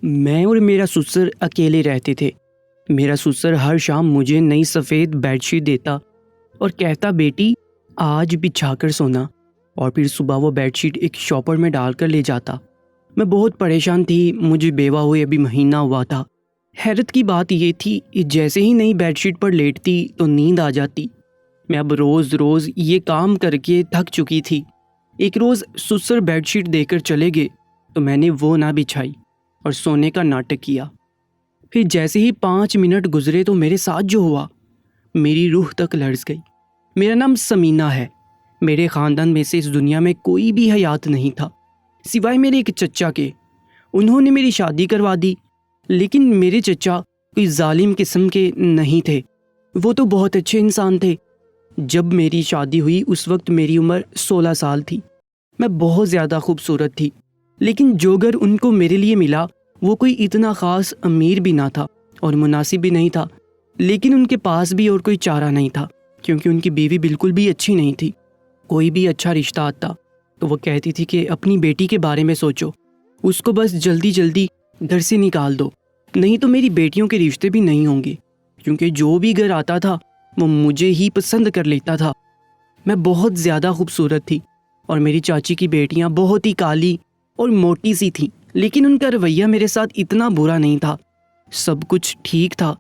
میں اور میرا سسر اکیلے رہتے تھے۔ میرا سسر ہر شام مجھے نئی سفید بیڈ شیٹ دیتا اور کہتا بیٹی آج بچھا کر سونا، اور پھر صبح وہ بیڈ شیٹ ایک شاپر میں ڈال کر لے جاتا۔ میں بہت پریشان تھی، مجھے بیوہ ہوئے ابھی مہینہ ہوا تھا۔ حیرت کی بات یہ تھی جیسے ہی نئی بیڈ شیٹ پر لیٹتی تو نیند آ جاتی۔ میں اب روز روز یہ کام کر کے تھک چکی تھی۔ ایک روز سسر بیڈ شیٹ دے کر چلے گئے تو میں نے وہ نہ بچھائی اور سونے کا ناٹک کیا۔ پھر جیسے ہی 5 منٹ گزرے تو میرے ساتھ جو ہوا میری روح تک لرز گئی۔ میرا نام سمینہ ہے۔ میرے خاندان میں سے اس دنیا میں کوئی بھی حیات نہیں تھا سوائے میرے ایک چچا کے۔ انہوں نے میری شادی کروا دی، لیکن میرے چچا کوئی ظالم قسم کے نہیں تھے، وہ تو بہت اچھے انسان تھے۔ جب میری شادی ہوئی اس وقت میری عمر 16 سال تھی۔ میں بہت زیادہ خوبصورت تھی، لیکن جو گھر ان کو میرے لیے ملا وہ کوئی اتنا خاص امیر بھی نہ تھا اور مناسب بھی نہیں تھا، لیکن ان کے پاس بھی اور کوئی چارہ نہیں تھا کیونکہ ان کی بیوی بالکل بھی اچھی نہیں تھی۔ کوئی بھی اچھا رشتہ آتا تو وہ کہتی تھی کہ اپنی بیٹی کے بارے میں سوچو، اس کو بس جلدی جلدی گھر سے نکال دو، نہیں تو میری بیٹیوں کے رشتے بھی نہیں ہوں گے، کیونکہ جو بھی گھر آتا تھا وہ مجھے ہی پسند کر لیتا تھا۔ میں بہت زیادہ خوبصورت تھی اور میری چاچی کی بیٹیاں بہت ہی کالی اور موٹی سی تھیں، لیکن ان کا رویہ میرے ساتھ اتنا برا نہیں تھا، سب کچھ ٹھیک تھا۔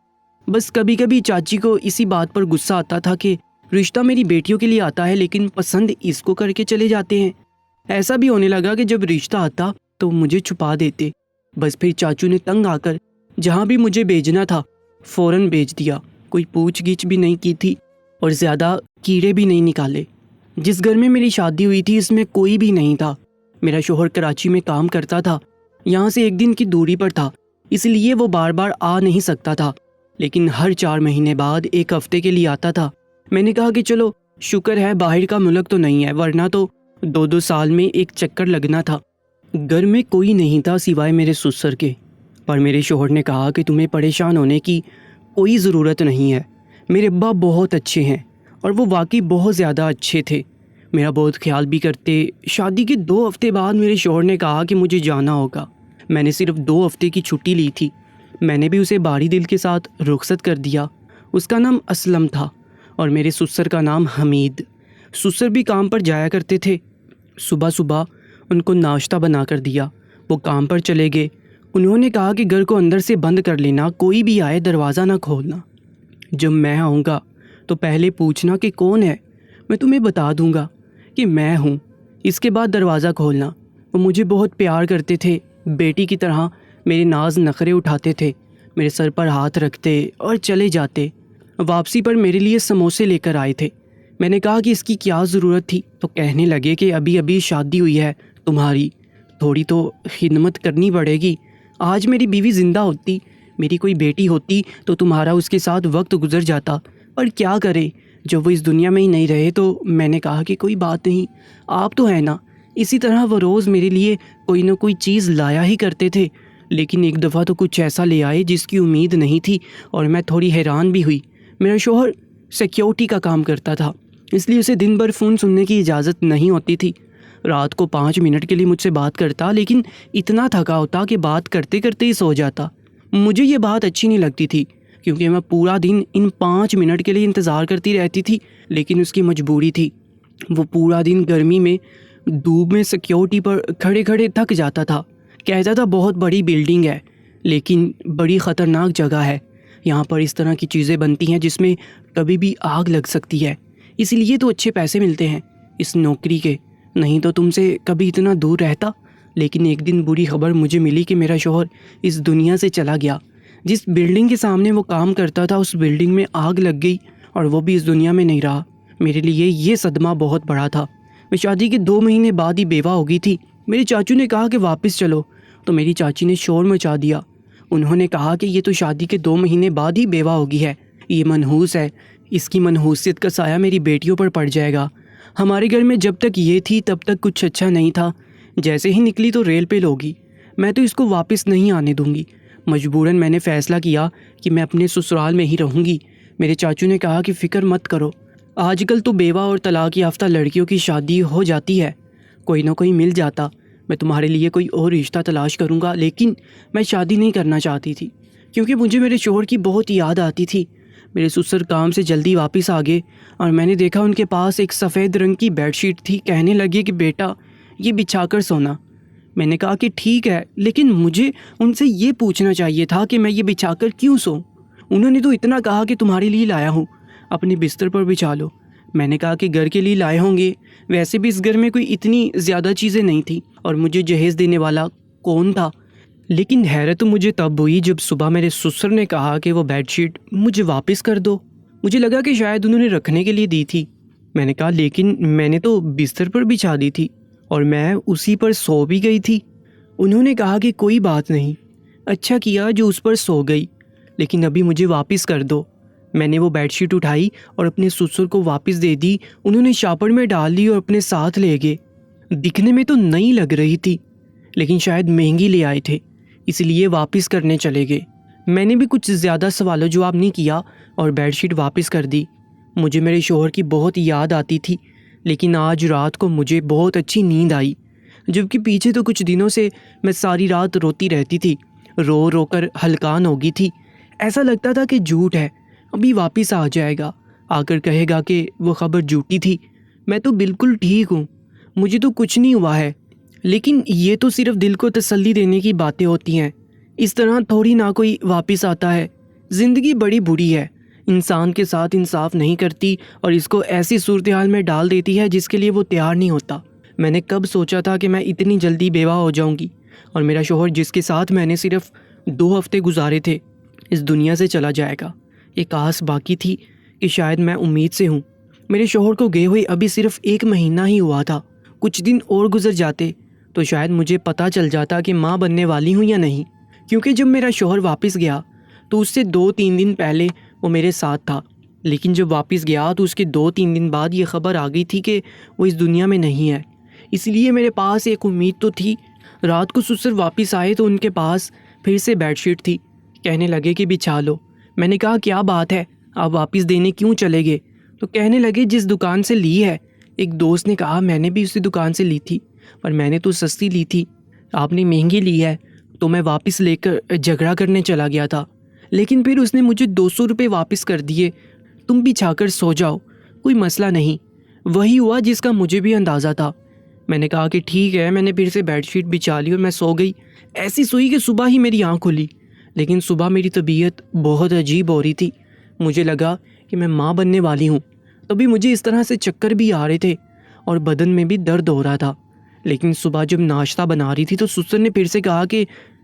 بس کبھی کبھی چاچی کو اسی بات پر غصہ آتا تھا کہ رشتہ میری بیٹیوں کے لیے آتا ہے لیکن پسند اس کو کر کے چلے جاتے ہیں۔ ایسا بھی ہونے لگا کہ جب رشتہ آتا تو مجھے چھپا دیتے۔ بس پھر چاچو نے تنگ آ کر جہاں بھی مجھے بھیجنا تھا فوراً بھیج دیا، کوئی پوچھ گچھ بھی نہیں کی تھی اور زیادہ کیڑے بھی نہیں نکالے۔ جس گھر میں میری شادی ہوئی تھی اس میں کوئی بھی نہیں تھا۔ میرا شوہر کراچی میں کام کرتا تھا، یہاں سے 1 دن کی دوری پر تھا، اس لیے وہ بار بار آ نہیں سکتا تھا، لیکن ہر 4 مہینے بعد 1 ہفتے کے لیے آتا تھا۔ میں نے کہا کہ چلو شکر ہے باہر کا ملک تو نہیں ہے، ورنہ تو 2 سال میں 1 چکر لگنا تھا۔ گھر میں کوئی نہیں تھا سوائے میرے سسر کے، پر میرے شوہر نے کہا کہ تمہیں پریشان ہونے کی کوئی ضرورت نہیں ہے، میرے ابا بہت اچھے ہیں، اور وہ واقعی بہت زیادہ اچھے تھے، میرا بہت خیال بھی کرتے۔ شادی کے 2 ہفتے بعد میرے شوہر نے کہا کہ مجھے جانا ہوگا۔ میں نے صرف 2 ہفتے کی چھٹی لی تھی، میں نے بھی اسے بھاری دل کے ساتھ رخصت کر دیا۔ اس کا نام اسلم تھا اور میرے سسر کا نام حمید۔ سسر بھی کام پر جایا کرتے تھے، صبح صبح ان کو ناشتہ بنا کر دیا، وہ کام پر چلے گئے۔ انہوں نے کہا کہ گھر کو اندر سے بند کر لینا، کوئی بھی آئے دروازہ نہ کھولنا، جب میں آؤں گا تو پہلے پوچھنا کہ کون ہے، میں تمہیں بتا دوں گا کہ میں ہوں، اس کے بعد دروازہ کھولنا۔ وہ مجھے بہت پیار کرتے تھے، بیٹی کی طرح میرے ناز نخرے اٹھاتے تھے، میرے سر پر ہاتھ رکھتے اور چلے جاتے۔ واپسی پر میرے لیے سموسے لے کر آئے تھے۔ میں نے کہا کہ اس کی کیا ضرورت تھی، تو کہنے لگے کہ ابھی شادی ہوئی ہے تمہاری، تھوڑی تو خدمت کرنی پڑے گی۔ آج میری بیوی زندہ ہوتی، میری کوئی بیٹی ہوتی تو تمہارا اس کے ساتھ وقت گزر جاتا، پر کیا کرے جب وہ اس دنیا میں ہی نہیں رہے۔ تو میں نے کہا کہ کوئی بات نہیں، آپ تو ہیں نا۔ اسی طرح وہ روز میرے لیے کوئی نہ کوئی چیز لایا ہی کرتے تھے، لیکن ایک دفعہ تو کچھ ایسا لے آئے جس کی امید نہیں تھی اور میں تھوڑی حیران بھی ہوئی۔ میرا شوہر سیکیورٹی کا کام کرتا تھا، اس لیے اسے دن بھر فون سننے کی اجازت نہیں ہوتی تھی۔ رات کو 5 منٹ کے لیے مجھ سے بات کرتا، لیکن اتنا تھکا ہوتا کہ بات کرتے کرتے ہی سو جاتا۔ مجھے یہ بات اچھی نہیں لگتی تھی کیونکہ میں پورا دن ان 5 منٹ کے لیے انتظار کرتی رہتی تھی، لیکن اس کی مجبوری تھی۔ وہ پورا دن گرمی میں دھوپ میں سیکیورٹی پر کھڑے کھڑے تھک جاتا تھا، کہتا تھا بہت بڑی بلڈنگ ہے لیکن بڑی خطرناک جگہ ہے، یہاں پر اس طرح کی چیزیں بنتی ہیں جس میں کبھی بھی آگ لگ سکتی ہے، اس لیے تو اچھے پیسے ملتے ہیں اس نوکری کے، نہیں تو تم سے کبھی اتنا دور رہتا۔ لیکن ایک دن بری خبر مجھے ملی کہ میرا شوہر اس دنیا سے چلا گیا۔ جس بلڈنگ کے سامنے وہ کام کرتا تھا اس بلڈنگ میں آگ لگ گئی اور وہ بھی اس دنیا میں نہیں رہا۔ میرے لیے یہ صدمہ بہت بڑا تھا۔ میں شادی کے 2 مہینے بعد ہی بیوہ ہو گئی تھی۔ میرے چاچو نے کہا کہ واپس چلو، تو میری چاچی نے شور مچا دیا۔ انہوں نے کہا کہ یہ تو شادی کے 2 مہینے بعد ہی بیوہ ہوگی ہے، یہ منحوس ہے، اس کی منحوسیت کا سایہ میری بیٹیوں پر پڑ جائے گا۔ ہمارے گھر میں جب تک یہ تھی تب تک کچھ اچھا نہیں تھا، جیسے ہی نکلی تو ریل پہ لوگی، میں تو اس کو واپس نہیں آنے دوں گی۔ مجبوراً میں نے فیصلہ کیا کہ میں اپنے سسرال میں ہی رہوں گی۔ میرے چاچو نے کہا کہ فکر مت کرو، آج کل تو بیوہ اور طلاق یافتہ لڑکیوں کی شادی ہو جاتی ہے، کوئی نہ کوئی مل جاتا، میں تمہارے لیے کوئی اور رشتہ تلاش کروں گا، لیکن میں شادی نہیں کرنا چاہتی تھی کیونکہ مجھے میرے شوہر کی بہت یاد آتی تھی۔ میرے سسر کام سے جلدی واپس آ گئے اور میں نے دیکھا ان کے پاس ایک سفید رنگ کی بیڈ شیٹ تھی۔ کہنے لگے کہ بیٹا یہ بچھا کر سونا۔ میں نے کہا کہ ٹھیک ہے، لیکن مجھے ان سے یہ پوچھنا چاہیے تھا کہ میں یہ بچھا کر کیوں سوؤں؟ انہوں نے تو اتنا کہا کہ تمہارے لیے لایا ہوں، اپنے بستر پر بچھا لو۔ میں نے کہا کہ گھر کے لیے لائے ہوں گے، ویسے بھی اس گھر میں کوئی اتنی زیادہ چیزیں نہیں تھیں اور مجھے جہیز دینے والا کون تھا؟ لیکن حیرت مجھے تب ہوئی جب صبح میرے سسر نے کہا کہ وہ بیڈ شیٹ مجھے واپس کر دو۔ مجھے لگا کہ شاید انہوں نے رکھنے کے لیے دی تھی۔ میں نے کہا لیکن میں نے تو بستر پر بچھا دی تھی اور میں اسی پر سو بھی گئی تھی۔ انہوں نے کہا کہ کوئی بات نہیں، اچھا کیا جو اس پر سو گئی، لیکن ابھی مجھے واپس کر دو۔ میں نے وہ بیڈ شیٹ اٹھائی اور اپنے سسر کو واپس دے دی۔ انہوں نے شاپر میں ڈال لی اور اپنے ساتھ لے گئے۔ دکھنے میں تو نئی لگ رہی تھی، لیکن شاید مہنگی لے آئے تھے، اس لیے واپس کرنے چلے گئے۔ میں نے بھی کچھ زیادہ سوال و جواب نہیں کیا اور بیڈ شیٹ واپس کر دی۔ مجھے میرے شوہر کی بہت یاد آتی تھی، لیکن آج رات کو مجھے بہت اچھی نیند آئی، جبکہ پیچھے تو کچھ دنوں سے میں ساری رات روتی رہتی تھی، رو رو کر ہلکان ہو گئی تھی۔ ایسا لگتا تھا کہ جھوٹ ہے، ابھی واپس آ جائے گا، آ کر کہے گا کہ وہ خبر جھوٹی تھی۔ میں تو بالکل ٹھیک ہوں، مجھے تو کچھ نہیں ہوا ہے۔ لیکن یہ تو صرف دل کو تسلی دینے کی باتیں ہوتی ہیں، اس طرح تھوڑی نہ کوئی واپس آتا ہے۔ زندگی بڑی بری ہے، انسان کے ساتھ انصاف نہیں کرتی اور اس کو ایسی صورتحال میں ڈال دیتی ہے جس کے لیے وہ تیار نہیں ہوتا۔ میں نے کب سوچا تھا کہ میں اتنی جلدی بیوہ ہو جاؤں گی اور میرا شوہر جس کے ساتھ میں نے صرف 2 ہفتے گزارے تھے اس دنیا سے چلا جائے گا۔ ایک آس باقی تھی کہ شاید میں امید سے ہوں۔ میرے شوہر کو گئے ہوئے ابھی صرف 1 مہینہ ہی ہوا تھا، کچھ دن اور گزر جاتے تو شاید مجھے پتہ چل جاتا کہ ماں بننے والی ہوں یا نہیں، کیونکہ جب میرا شوہر واپس گیا تو اس سے 2-3 دن پہلے وہ میرے ساتھ تھا، لیکن جب واپس گیا تو اس کے 2-3 دن بعد یہ خبر آ گئی تھی کہ وہ اس دنیا میں نہیں ہے۔ اس لیے میرے پاس ایک امید تو تھی۔ رات کو سسر واپس آئے تو ان کے پاس پھر سے بیڈ شیٹ تھی۔ کہنے لگے کہ بچھا لو۔ میں نے کہا کیا بات ہے، آپ واپس دینے کیوں چلے گئے؟ تو کہنے لگے جس دکان سے لی ہے۔ ایک دوست نے کہا میں نے بھی اسی دکان سے لی تھی، پر میں نے تو سستی لی تھی، آپ نے مہنگی لی ہے، تو میں واپس لے کر جھگڑا کرنے چلا گیا تھا، لیکن پھر اس نے مجھے 200 روپے واپس کر دیے۔ تم بچھا کر سو جاؤ، کوئی مسئلہ نہیں۔ وہی ہوا جس کا مجھے بھی اندازہ تھا۔ میں نے کہا کہ ٹھیک ہے، میں نے پھر سے بیڈ شیٹ بچھا لی اور میں سو گئی۔ ایسی سوئی کہ صبح ہی میری آنکھ کھلی، لیکن صبح میری طبیعت بہت عجیب ہو رہی تھی۔ مجھے لگا کہ میں ماں بننے والی ہوں، تبھی مجھے اس طرح سے چکر بھی آ رہے تھے اور بدن میں بھی درد ہو رہا تھا۔ لیکن صبح جب ناشتہ بنا رہی تھی تو سسر نے پھر سے کہا کہ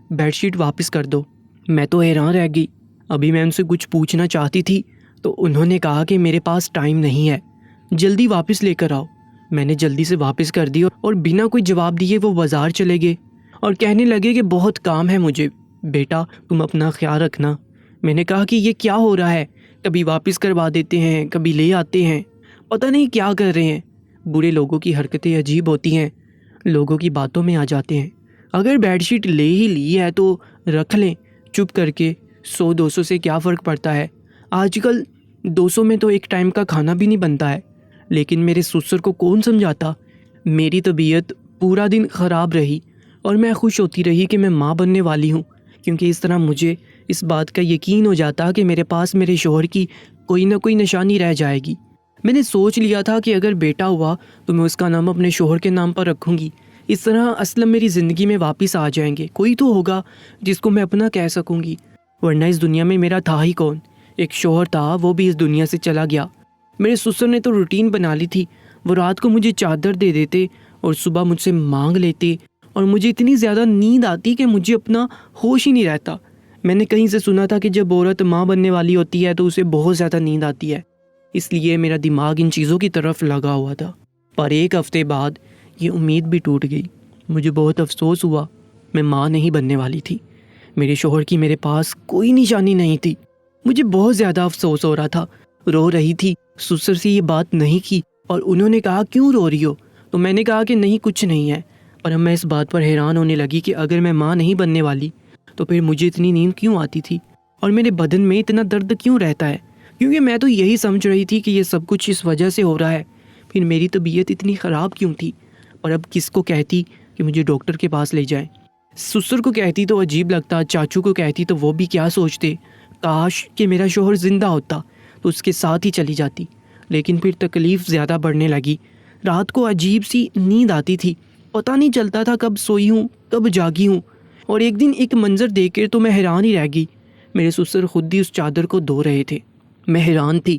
بیڈ شیٹ واپس کر دو۔ میں تو حیران رہ گئی۔ ابھی میں ان سے کچھ پوچھنا چاہتی تھی تو انہوں نے کہا کہ میرے پاس ٹائم نہیں ہے، جلدی واپس لے کر آؤ۔ میں نے جلدی سے واپس کر دی اور بنا کوئی جواب دیے وہ بازار چلے گئے اور کہنے لگے کہ بہت کام ہے مجھے، بیٹا تم اپنا خیال رکھنا۔ میں نے کہا کہ یہ کیا ہو رہا ہے، کبھی واپس کروا دیتے ہیں، کبھی لے آتے ہیں، پتہ نہیں کیا کر رہے ہیں۔ برے لوگوں کی حرکتیں عجیب ہوتی ہیں، لوگوں کی باتوں میں آ جاتے ہیں۔ اگر بیڈ شیٹ لے ہی لی ہے تو رکھ لیں چپ کر کے، 100-200 سے کیا فرق پڑتا ہے۔ آج کل 200 میں تو ایک ٹائم کا کھانا بھی نہیں بنتا ہے۔ لیکن میرے سسر کو کون سمجھاتا۔ میری طبیعت پورا دن خراب رہی اور میں خوش ہوتی رہی کہ میں ماں بننے والی ہوں، کیونکہ اس طرح مجھے اس بات کا یقین ہو جاتا کہ میرے پاس میرے شوہر کی کوئی نہ کوئی نشانی رہ جائے گی۔ میں نے سوچ لیا تھا کہ اگر بیٹا ہوا تو میں اس کا نام اپنے شوہر کے نام پر رکھوں گی، اس طرح اسلم میری زندگی میں واپس آ جائیں گے، کوئی تو ہوگا جس کو میں اپنا کہہ سکوں گی، ورنہ اس دنیا میں میرا تھا ہی کون۔ ایک شوہر تھا، وہ بھی اس دنیا سے چلا گیا۔ میرے سسر نے تو روٹین بنا لی تھی، وہ رات کو مجھے چادر دے دیتے اور صبح مجھ سے مانگ لیتے اور مجھے اتنی زیادہ نیند آتی کہ مجھے اپنا ہوش ہی نہیں رہتا۔ میں نے کہیں سے سنا تھا کہ جب عورت ماں بننے والی ہوتی ہے تو اسے بہت زیادہ نیند آتی ہے، اس لیے میرا دماغ ان چیزوں کی طرف لگا ہوا تھا۔ پر 1 ہفتے بعد یہ امید بھی ٹوٹ گئی۔ مجھے بہت افسوس ہوا، میں ماں نہیں بننے والی تھی۔ میرے شوہر کی میرے پاس کوئی نشانی نہیں تھی۔ مجھے بہت زیادہ افسوس ہو رہا تھا، رو رہی تھی۔ سسر سے یہ بات نہیں کی اور انہوں نے کہا کیوں رو رہی ہو؟ تو میں نے کہا کہ نہیں کچھ نہیں ہے۔ پر اب میں اس بات پر حیران ہونے لگی کہ اگر میں ماں نہیں بننے والی تو پھر مجھے اتنی نیند کیوں آتی تھی اور میرے بدن میں اتنا درد کیوں رہتا ہے؟ کیونکہ میں تو یہی سمجھ رہی تھی کہ یہ سب کچھ اس وجہ سے ہو رہا ہے، پھر میری طبیعت اتنی خراب کیوں تھی؟ اور اب کس کو کہتی کہ مجھے ڈاکٹر کے پاس لے جائیں۔ سسر کو کہتی تو عجیب لگتا، چاچو کو کہتی تو وہ بھی کیا سوچتے، کاش کہ میرا شوہر زندہ ہوتا تو اس کے ساتھ ہی چلی جاتی۔ لیکن پھر تکلیف زیادہ بڑھنے لگی۔ رات کو عجیب سی نیند آتی تھی، پتہ نہیں چلتا تھا کب سوئی ہوں کب جاگی ہوں۔ اور ایک دن ایک منظر دیکھ کر تو میں حیران ہی رہ گئی۔ میرے سسر خود ہی اس چادر کو دھو رہے تھے۔ میں حیران تھی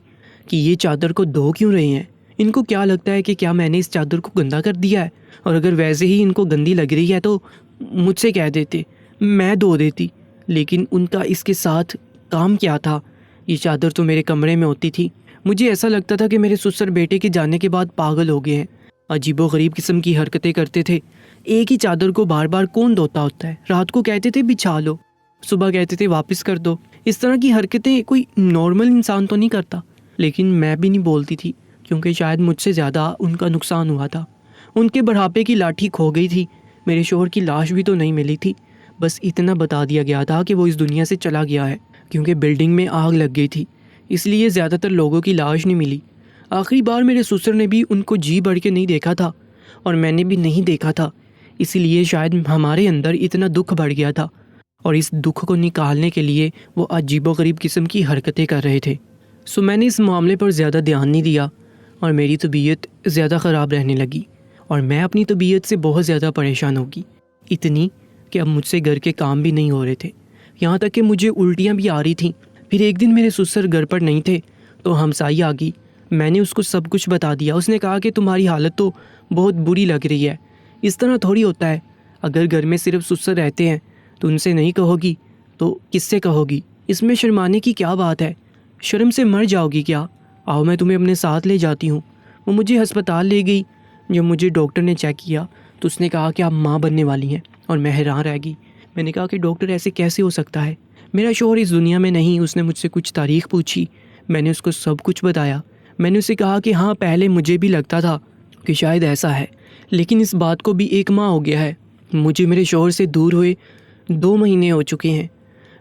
کہ یہ چادر کو دھو کیوں رہے ہیں؟ ان کو کیا لگتا ہے کہ کیا میں نے اس چادر کو گندا کر دیا ہے؟ اور اگر ویسے ہی ان کو گندی لگ رہی ہے تو مجھ سے کہہ دیتے، میں دھو دیتی۔ لیکن ان کا اس کے ساتھ کام کیا تھا؟ یہ چادر تو میرے کمرے میں ہوتی تھی۔ مجھے ایسا لگتا تھا کہ میرے سسر بیٹے کے جانے کے بعد پاگل ہو گئے ہیں، عجیب و غریب قسم کی حرکتیں کرتے تھے۔ ایک ہی چادر کو بار بار کون دھوتا ہوتا ہے؟ رات کو کہتے تھے بچھا لو، صبح کہتے تھے واپس کر دو۔ اس طرح کی حرکتیں کوئی نارمل انسان تو نہیں کرتا۔ لیکن میں بھی نہیں بولتی تھی کیونکہ شاید مجھ سے زیادہ ان کا نقصان ہوا تھا۔ ان کے بڑھاپے کی لاٹھی کھو گئی تھی، میرے شوہر کی لاش بھی تو نہیں ملی تھی۔ بس اتنا بتا دیا گیا تھا کہ وہ اس دنیا سے چلا گیا ہے، کیونکہ بلڈنگ میں آگ لگ گئی تھی، اس لیے زیادہ تر لوگوں کی لاش نہیں ملی۔ آخری بار میرے سسر نے بھی ان کو جی بڑھ کے نہیں دیکھا تھا، اور میں نے بھی نہیں دیکھا تھا، اسی لیے شاید ہمارے اندر اتنا دکھ بڑھ گیا تھا، اور اس دکھ کو نکالنے کے لیے وہ عجیب و غریب قسم کی حرکتیں کر رہے تھے۔ میں نے اس معاملے پر زیادہ دھیان نہیں دیا، اور میری طبیعت زیادہ خراب رہنے لگی، اور میں اپنی طبیعت سے بہت زیادہ پریشان ہوگی، اتنی کہ اب مجھ سے گھر کے کام بھی نہیں ہو رہے تھے، یہاں تک کہ مجھے الٹیاں بھی آ رہی تھیں۔ پھر ایک دن میرے سسر گھر پر نہیں تھے تو ہمسائی آ گئی۔ میں نے اس کو سب کچھ بتا دیا۔ اس نے کہا کہ تمہاری حالت تو بہت بری لگ رہی ہے، اس طرح تھوڑی ہوتا ہے، اگر گھر میں صرف سسر رہتے ہیں تو ان سے نہیں کہو گی تو کس سے کہو گی؟ اس میں شرمانے کی کیا بات ہے؟ شرم سے مر جاؤ گی کیا؟ آؤ میں تمہیں اپنے ساتھ لے جاتی ہوں۔ وہ مجھے ہسپتال لے گئی۔ جب مجھے ڈاکٹر نے چیک کیا تو اس نے کہا کہ آپ ماں بننے والی ہیں، اور میں حیران رہ گئی۔ میں نے کہا کہ ڈاکٹر ایسے کیسے ہو سکتا ہے؟ میرا شوہر اس دنیا میں نہیں۔ اس نے مجھ سے کچھ تاریخ پوچھی، میں نے اس کو سب کچھ بتایا۔ میں نے اسے کہا کہ ہاں پہلے مجھے بھی لگتا تھا کہ شاید ایسا ہے، لیکن اس بات کو بھی 1 ماہ ہو گیا ہے، مجھے میرے شوہر سے دور ہوئے 2 مہینے ہو چکے ہیں۔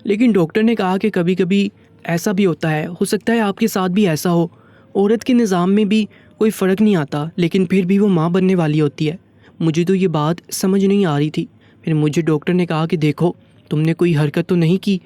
لیکن ڈاکٹر نے کہا کہ کبھی کبھی ایسا بھی ہوتا ہے، ہو سکتا ہے آپ کے ساتھ بھی ایسا ہو، عورت کے نظام میں بھی کوئی فرق نہیں آتا، لیکن پھر بھی وہ ماں بننے والی ہوتی ہے۔ مجھے تو یہ بات سمجھ نہیں آ رہی تھی۔ پھر مجھے ڈاکٹر نے کہا کہ دیکھو تم نے کوئی حرکت تو نہیں کی۔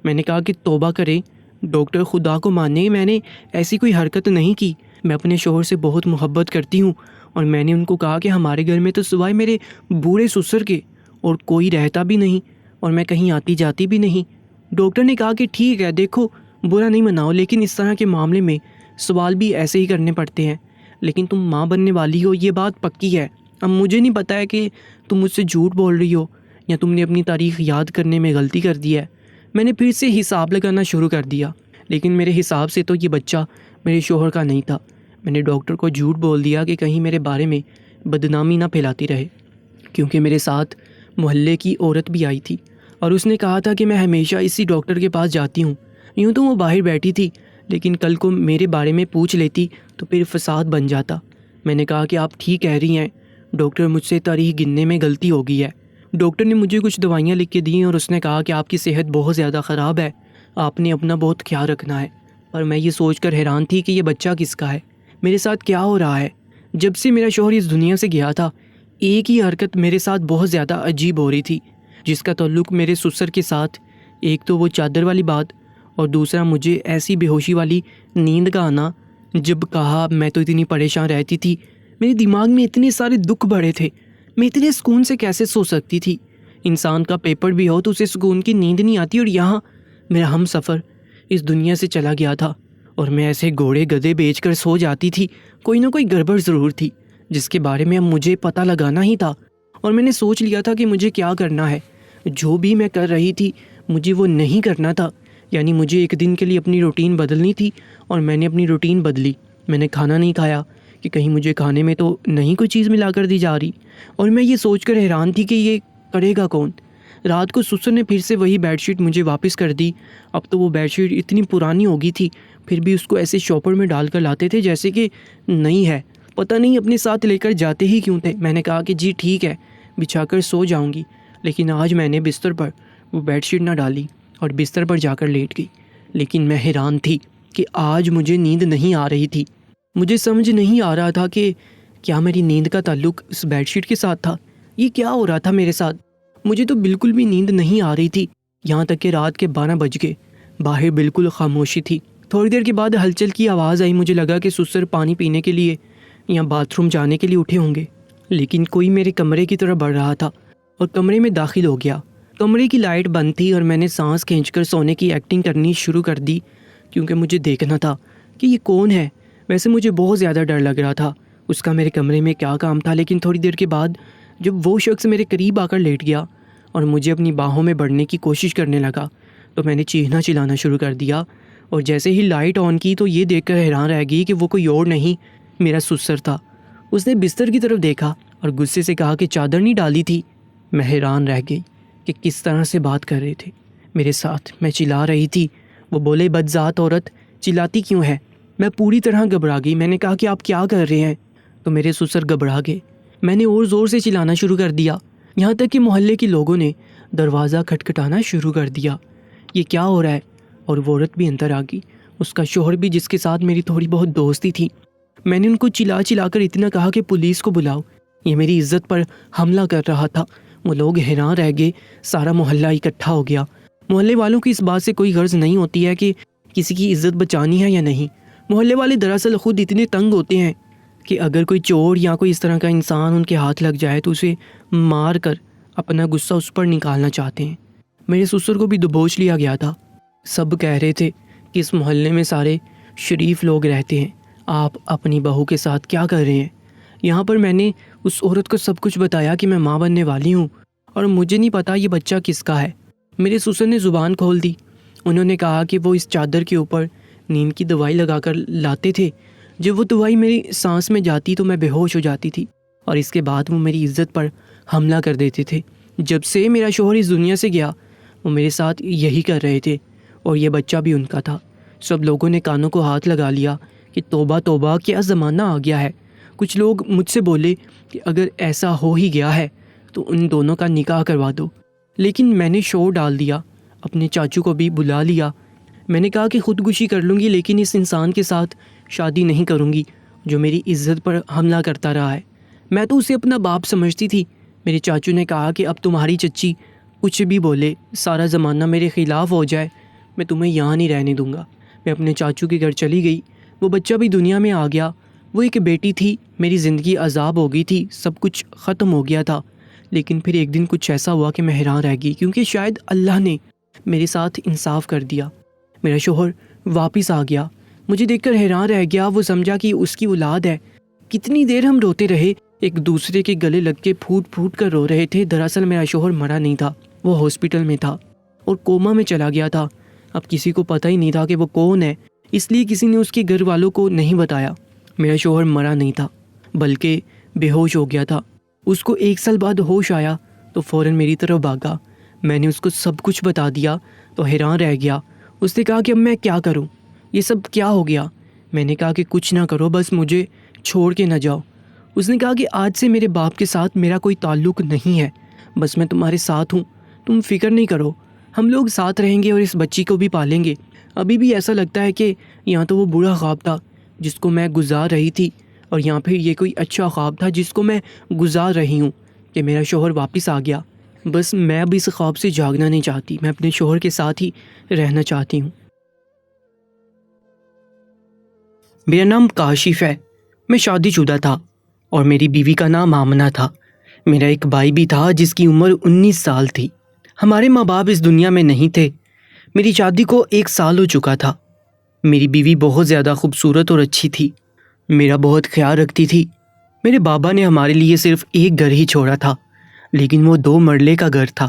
میں نے کہا کہ توبہ کریں ڈاکٹر، خدا کو مانے، میں نے ایسی کوئی حرکت نہیں کی۔ میں اپنے شوہر سے بہت محبت کرتی ہوں، اور میں نے ان کو کہا کہ ہمارے گھر میں تو سوائے میرے بوڑھے سسر کے اور کوئی رہتا بھی نہیں، اور میں کہیں آتی جاتی بھی نہیں۔ ڈاکٹر نے کہا کہ ٹھیک ہے، دیکھو برا نہیں مناؤ، لیکن اس طرح کے معاملے میں سوال بھی ایسے ہی کرنے پڑتے ہیں، لیکن تم ماں بننے والی ہو یہ بات پکی ہے۔ اب مجھے نہیں پتہ ہے کہ تم مجھ سے جھوٹ بول رہی ہو یا تم نے اپنی تاریخ یاد کرنے میں غلطی کر دی ہے۔ میں نے پھر سے حساب لگانا شروع کر دیا، لیکن میرے حساب سے تو یہ بچہ میرے شوہر کا نہیں تھا۔ میں نے ڈاکٹر کو جھوٹ بول دیا کہ کہیں میرے بارے میں بدنامی نہ پھیلاتی رہے، کیونکہ میرے ساتھ محلے کی عورت بھی آئی تھی، اور اس نے کہا تھا کہ میں ہمیشہ اسی ڈاکٹر کے پاس جاتی ہوں۔ یوں تو وہ باہر بیٹھی تھی، لیکن کل کو میرے بارے میں پوچھ لیتی تو پھر فساد بن جاتا۔ میں نے کہا کہ آپ ٹھیک کہہ رہی ہیں ڈاکٹر، مجھ سے تاریخ گننے میں غلطی ہو گئی ہے۔ ڈاکٹر نے مجھے کچھ دوائیاں لکھ کے دیں، اور اس نے کہا کہ آپ کی صحت بہت زیادہ خراب ہے، آپ نے اپنا بہت خیال رکھنا ہے۔ پر میں یہ سوچ کر حیران تھی کہ یہ بچہ کس کا ہے، میرے ساتھ کیا ہو رہا ہے؟ جب سے میرا شوہر اس دنیا سے گیا تھا، ایک ہی حرکت میرے ساتھ بہت زیادہ عجیب ہو رہی تھی، جس کا تعلق میرے سسر کے ساتھ۔ ایک تو وہ چادر والی بات، اور دوسرا مجھے ایسی بے ہوشی والی نیند کا آنا۔ جب کہا میں تو اتنی پریشان رہتی تھی، میرے دماغ میں اتنے سارے دکھ بڑھے تھے، میں اتنے سکون سے کیسے سو سکتی تھی؟ انسان کا پیپر بھی ہو تو اسے سکون کی نیند نہیں آتی، اور یہاں میرا ہم سفر اس دنیا سے چلا گیا تھا، اور میں ایسے گھوڑے گدھے بیچ کر سو جاتی تھی۔ کوئی نہ کوئی گڑبڑ ضرور تھی جس کے بارے میں اب مجھے پتہ لگانا ہی تھا، اور میں نے سوچ لیا تھا کہ مجھے کیا کرنا ہے۔ جو بھی میں کر رہی تھی مجھے وہ نہیں کرنا تھا، یعنی مجھے ایک دن کے لیے اپنی روٹین بدلنی تھی، اور میں نے اپنی روٹین بدلی۔ میں نے کھانا نہیں کھایا کہ کہیں مجھے کھانے میں تو نہیں کوئی چیز ملا کر دی جا رہی، اور میں یہ سوچ کر حیران تھی کہ یہ کرے گا کون؟ رات کو سسر نے پھر سے وہی بیڈ شیٹ مجھے واپس کر دی۔ اب تو وہ بیڈ شیٹ اتنی پرانی ہو گئی تھی، پھر بھی اس کو ایسے شاپر میں ڈال کر لاتے تھے جیسے کہ نئی ہے، پتہ نہیں اپنے ساتھ لے کر جاتے ہی کیوں تھے۔ میں نے کہا کہ جی ٹھیک ہے، بچھا کر سو جاؤں گی، لیکن آج میں نے بستر پر وہ بیڈ شیٹ نہ ڈالی اور بستر پر جا کر لیٹ گئی۔ لیکن میں حیران تھی کہ آج مجھے نیند نہیں آ رہی تھی۔ مجھے سمجھ نہیں آ رہا تھا کہ کیا میری نیند کا تعلق اس بیڈ شیٹ کے ساتھ تھا، یہ کیا ہو رہا تھا میرے ساتھ؟ مجھے تو بالکل بھی نیند نہیں آ رہی تھی، یہاں تک کہ رات کے 12 بج گئے۔ باہر بالکل خاموشی تھی۔ تھوڑی دیر کے بعد ہلچل کی آواز آئی۔ مجھے لگا کہ سسر پانی پینے کے لیے یا باتھ روم جانے کے لیے اٹھے ہوں گے، لیکن کوئی میرے کمرے کی طرف بڑھ رہا تھا اور کمرے میں داخل ہو گیا۔ کمرے کی لائٹ بند تھی اور میں نے سانس کھینچ کر سونے کی ایکٹنگ کرنی شروع کر دی، کیونکہ مجھے دیکھنا تھا کہ یہ کون ہے۔ ویسے مجھے بہت زیادہ ڈر لگ رہا تھا اس کا میرے کمرے میں کیا کام تھا، لیکن تھوڑی دیر کے بعد جب وہ شخص میرے قریب آ کر لیٹ گیا اور مجھے اپنی باہوں میں بڑھنے کی کوشش کرنے لگا تو میں نے چیخنا چلانا شروع کر دیا، اور جیسے ہی لائٹ آن کی تو یہ دیکھ کر حیران رہ گئی کہ وہ کوئی اور نہیں، میرا سسر تھا۔ اس نے بستر کی طرف دیکھا اور غصے سے کہا کہ چادر نہیں ڈالی تھی۔ میں حیران رہ گئی کہ کس طرح سے بات کر رہے تھے میرے ساتھ۔ میں چلا رہی تھی۔ وہ بولے، بدذات عورت، چلاتی کیوں ہے؟ میں پوری طرح گھبرا گئی۔ میں نے کہا کہ آپ کیا کر رہے ہیں؟ تو میرے سسر گھبرا گئے۔ میں نے اور زور سے چلانا شروع کر دیا، یہاں تک کہ محلے کے لوگوں نے دروازہ کھٹکھٹانا شروع کر دیا۔ یہ کیا ہو رہا ہے؟ اور وہ عورت بھی اندر آ گئی، اس کا شوہر بھی، جس کے ساتھ میری تھوڑی بہت دوستی تھی۔ میں نے ان کو چلا چلا کر اتنا کہا کہ پولیس کو بلاؤ، یہ میری عزت پر حملہ کر رہا تھا۔ وہ لوگ حیران رہ گئے۔ سارا محلہ اکٹھا ہو گیا۔ محلے والوں کی اس بات سے کوئی غرض نہیں ہوتی ہے کہ کسی کی عزت بچانی ہے یا نہیں۔ محلے والے دراصل خود اتنے تنگ ہوتے ہیں کہ اگر کوئی چور یا کوئی اس طرح کا انسان ان کے ہاتھ لگ جائے تو اسے مار کر اپنا غصہ اس پر نکالنا چاہتے ہیں۔ میرے سسر کو بھی دبوچ لیا گیا تھا۔ سب کہہ رہے تھے کہ اس محلے میں سارے شریف لوگ رہتے ہیں، آپ اپنی بہو کے ساتھ کیا کر رہے ہیں؟ یہاں پر میں نے اس عورت کو سب کچھ بتایا کہ میں ماں بننے والی ہوں اور مجھے نہیں پتا یہ بچہ کس کا ہے۔ میرے سسر نے زبان کھول دی۔ انہوں نے کہا کہ وہ اس چادر کے اوپر نیند کی دوائی لگا کر لاتے تھے، جب وہ دوائی میری سانس میں جاتی تو میں بے ہوش ہو جاتی تھی، اور اس کے بعد وہ میری عزت پر حملہ کر دیتے تھے۔ جب سے میرا شوہر اس دنیا سے گیا وہ میرے ساتھ یہی کر رہے تھے، اور یہ بچہ بھی ان کا تھا۔ سب لوگوں نے کانوں کو ہاتھ لگا لیا کہ توبہ توبہ، کیا زمانہ آ گیا ہے۔ کچھ لوگ مجھ سے بولے کہ اگر ایسا ہو ہی گیا ہے تو ان دونوں کا نکاح کروا دو، لیکن میں نے شور ڈال دیا، اپنے چاچو کو بھی بلا لیا۔ میں نے کہا کہ خودکشی کر لوں گی لیکن اس انسان کے ساتھ شادی نہیں کروں گی جو میری عزت پر حملہ کرتا رہا ہے۔ میں تو اسے اپنا باپ سمجھتی تھی۔ میرے چاچو نے کہا کہ اب تمہاری چچی کچھ بھی بولے، سارا زمانہ میرے خلاف ہو جائے، میں تمہیں یہاں نہیں رہنے دوں گا۔ میں اپنے چاچو کے گھر چلی گئی۔ وہ بچہ بھی دنیا میں آ گیا۔ وہ ایک بیٹی تھی۔ میری زندگی عذاب ہو گئی تھی، سب کچھ ختم ہو گیا تھا، لیکن پھر ایک دن کچھ ایسا ہوا کہ میں حیران رہ گئی، کیونکہ شاید اللہ نے میرے ساتھ انصاف کر دیا۔ میرا شوہر واپس آ گیا۔ مجھے دیکھ کر حیران رہ گیا۔ وہ سمجھا کہ اس کی اولاد ہے۔ کتنی دیر ہم روتے رہے، ایک دوسرے کے گلے لگ کے پھوٹ پھوٹ کر رو رہے تھے۔ دراصل میرا شوہر مرا نہیں تھا، وہ ہاسپٹل میں تھا اور کوما میں چلا گیا تھا۔ اب کسی کو پتہ ہی نہیں تھا کہ وہ کون ہے، اس لیے کسی نے اس کے گھر والوں کو نہیں بتایا۔ میرا شوہر مرا نہیں تھا بلکہ بے ہوش ہو گیا تھا۔ اس کو 1 سال بعد ہوش آیا تو فوراً میری طرف بھاگا۔ میں نے اس کو سب کچھ بتا دیا تو حیران رہ گیا۔ اس نے کہا کہ اب میں کیا کروں، یہ سب کیا ہو گیا؟ میں نے کہا کہ کچھ نہ کرو، بس مجھے چھوڑ کے نہ جاؤ۔ اس نے کہا کہ آج سے میرے باپ کے ساتھ میرا کوئی تعلق نہیں ہے، بس میں تمہارے ساتھ ہوں، تم فکر نہیں کرو، ہم لوگ ساتھ رہیں گے اور اس بچی کو بھی پالیں گے۔ ابھی بھی ایسا لگتا ہے کہ یہاں تو وہ برا خواب تھا جس کو میں گزار رہی تھی، اور یہاں پھر یہ کوئی اچھا خواب تھا جس کو میں گزار رہی ہوں کہ میرا شوہر واپس آ گیا۔ بس میں اب اس خواب سے جاگنا نہیں چاہتی، میں اپنے شوہر کے ساتھ ہی رہنا چاہتی ہوں۔ میرا نام کاشف ہے، میں شادی شدہ تھا اور میری بیوی کا نام آمنہ تھا۔ میرا ایک بھائی بھی تھا جس کی عمر 19 سال تھی۔ ہمارے ماں باپ اس دنیا میں نہیں تھے۔ میری شادی کو 1 سال ہو چکا تھا۔ میری بیوی بہت زیادہ خوبصورت اور اچھی تھی، میرا بہت خیال رکھتی تھی۔ میرے بابا نے ہمارے لیے صرف ایک گھر ہی چھوڑا تھا، لیکن وہ 2 مرلے کا گھر تھا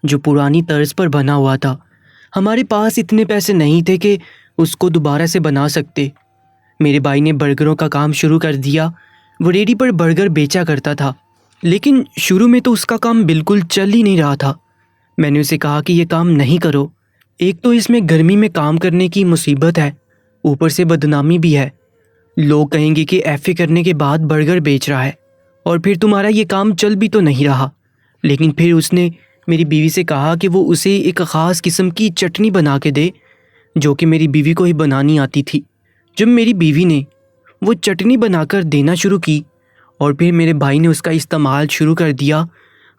جو پرانی طرز پر بنا ہوا تھا۔ ہمارے پاس اتنے پیسے نہیں تھے کہ اس کو دوبارہ سے بنا سکتے۔ میرے بھائی نے برگروں کا کام شروع کر دیا۔ وہ ریڈی پر برگر بیچا کرتا تھا، لیکن شروع میں تو اس کا کام بالکل چل ہی نہیں رہا تھا۔ میں نے اسے کہا کہ یہ کام نہیں کرو، ایک تو اس میں گرمی میں کام کرنے کی مصیبت ہے، اوپر سے بدنامی بھی ہے، لوگ کہیں گے کہ ایف اے کرنے کے بعد برگر بیچ رہا ہے، اور پھر تمہارا یہ کام چل بھی تو نہیں رہا۔ لیکن پھر اس نے میری بیوی سے کہا کہ وہ اسے ایک خاص قسم کی چٹنی بنا کے دے جو کہ میری بیوی کو ہی بنانی آتی تھی۔ جب میری بیوی نے وہ چٹنی بنا کر دینا شروع کی اور پھر میرے بھائی نے اس کا استعمال شروع کر دیا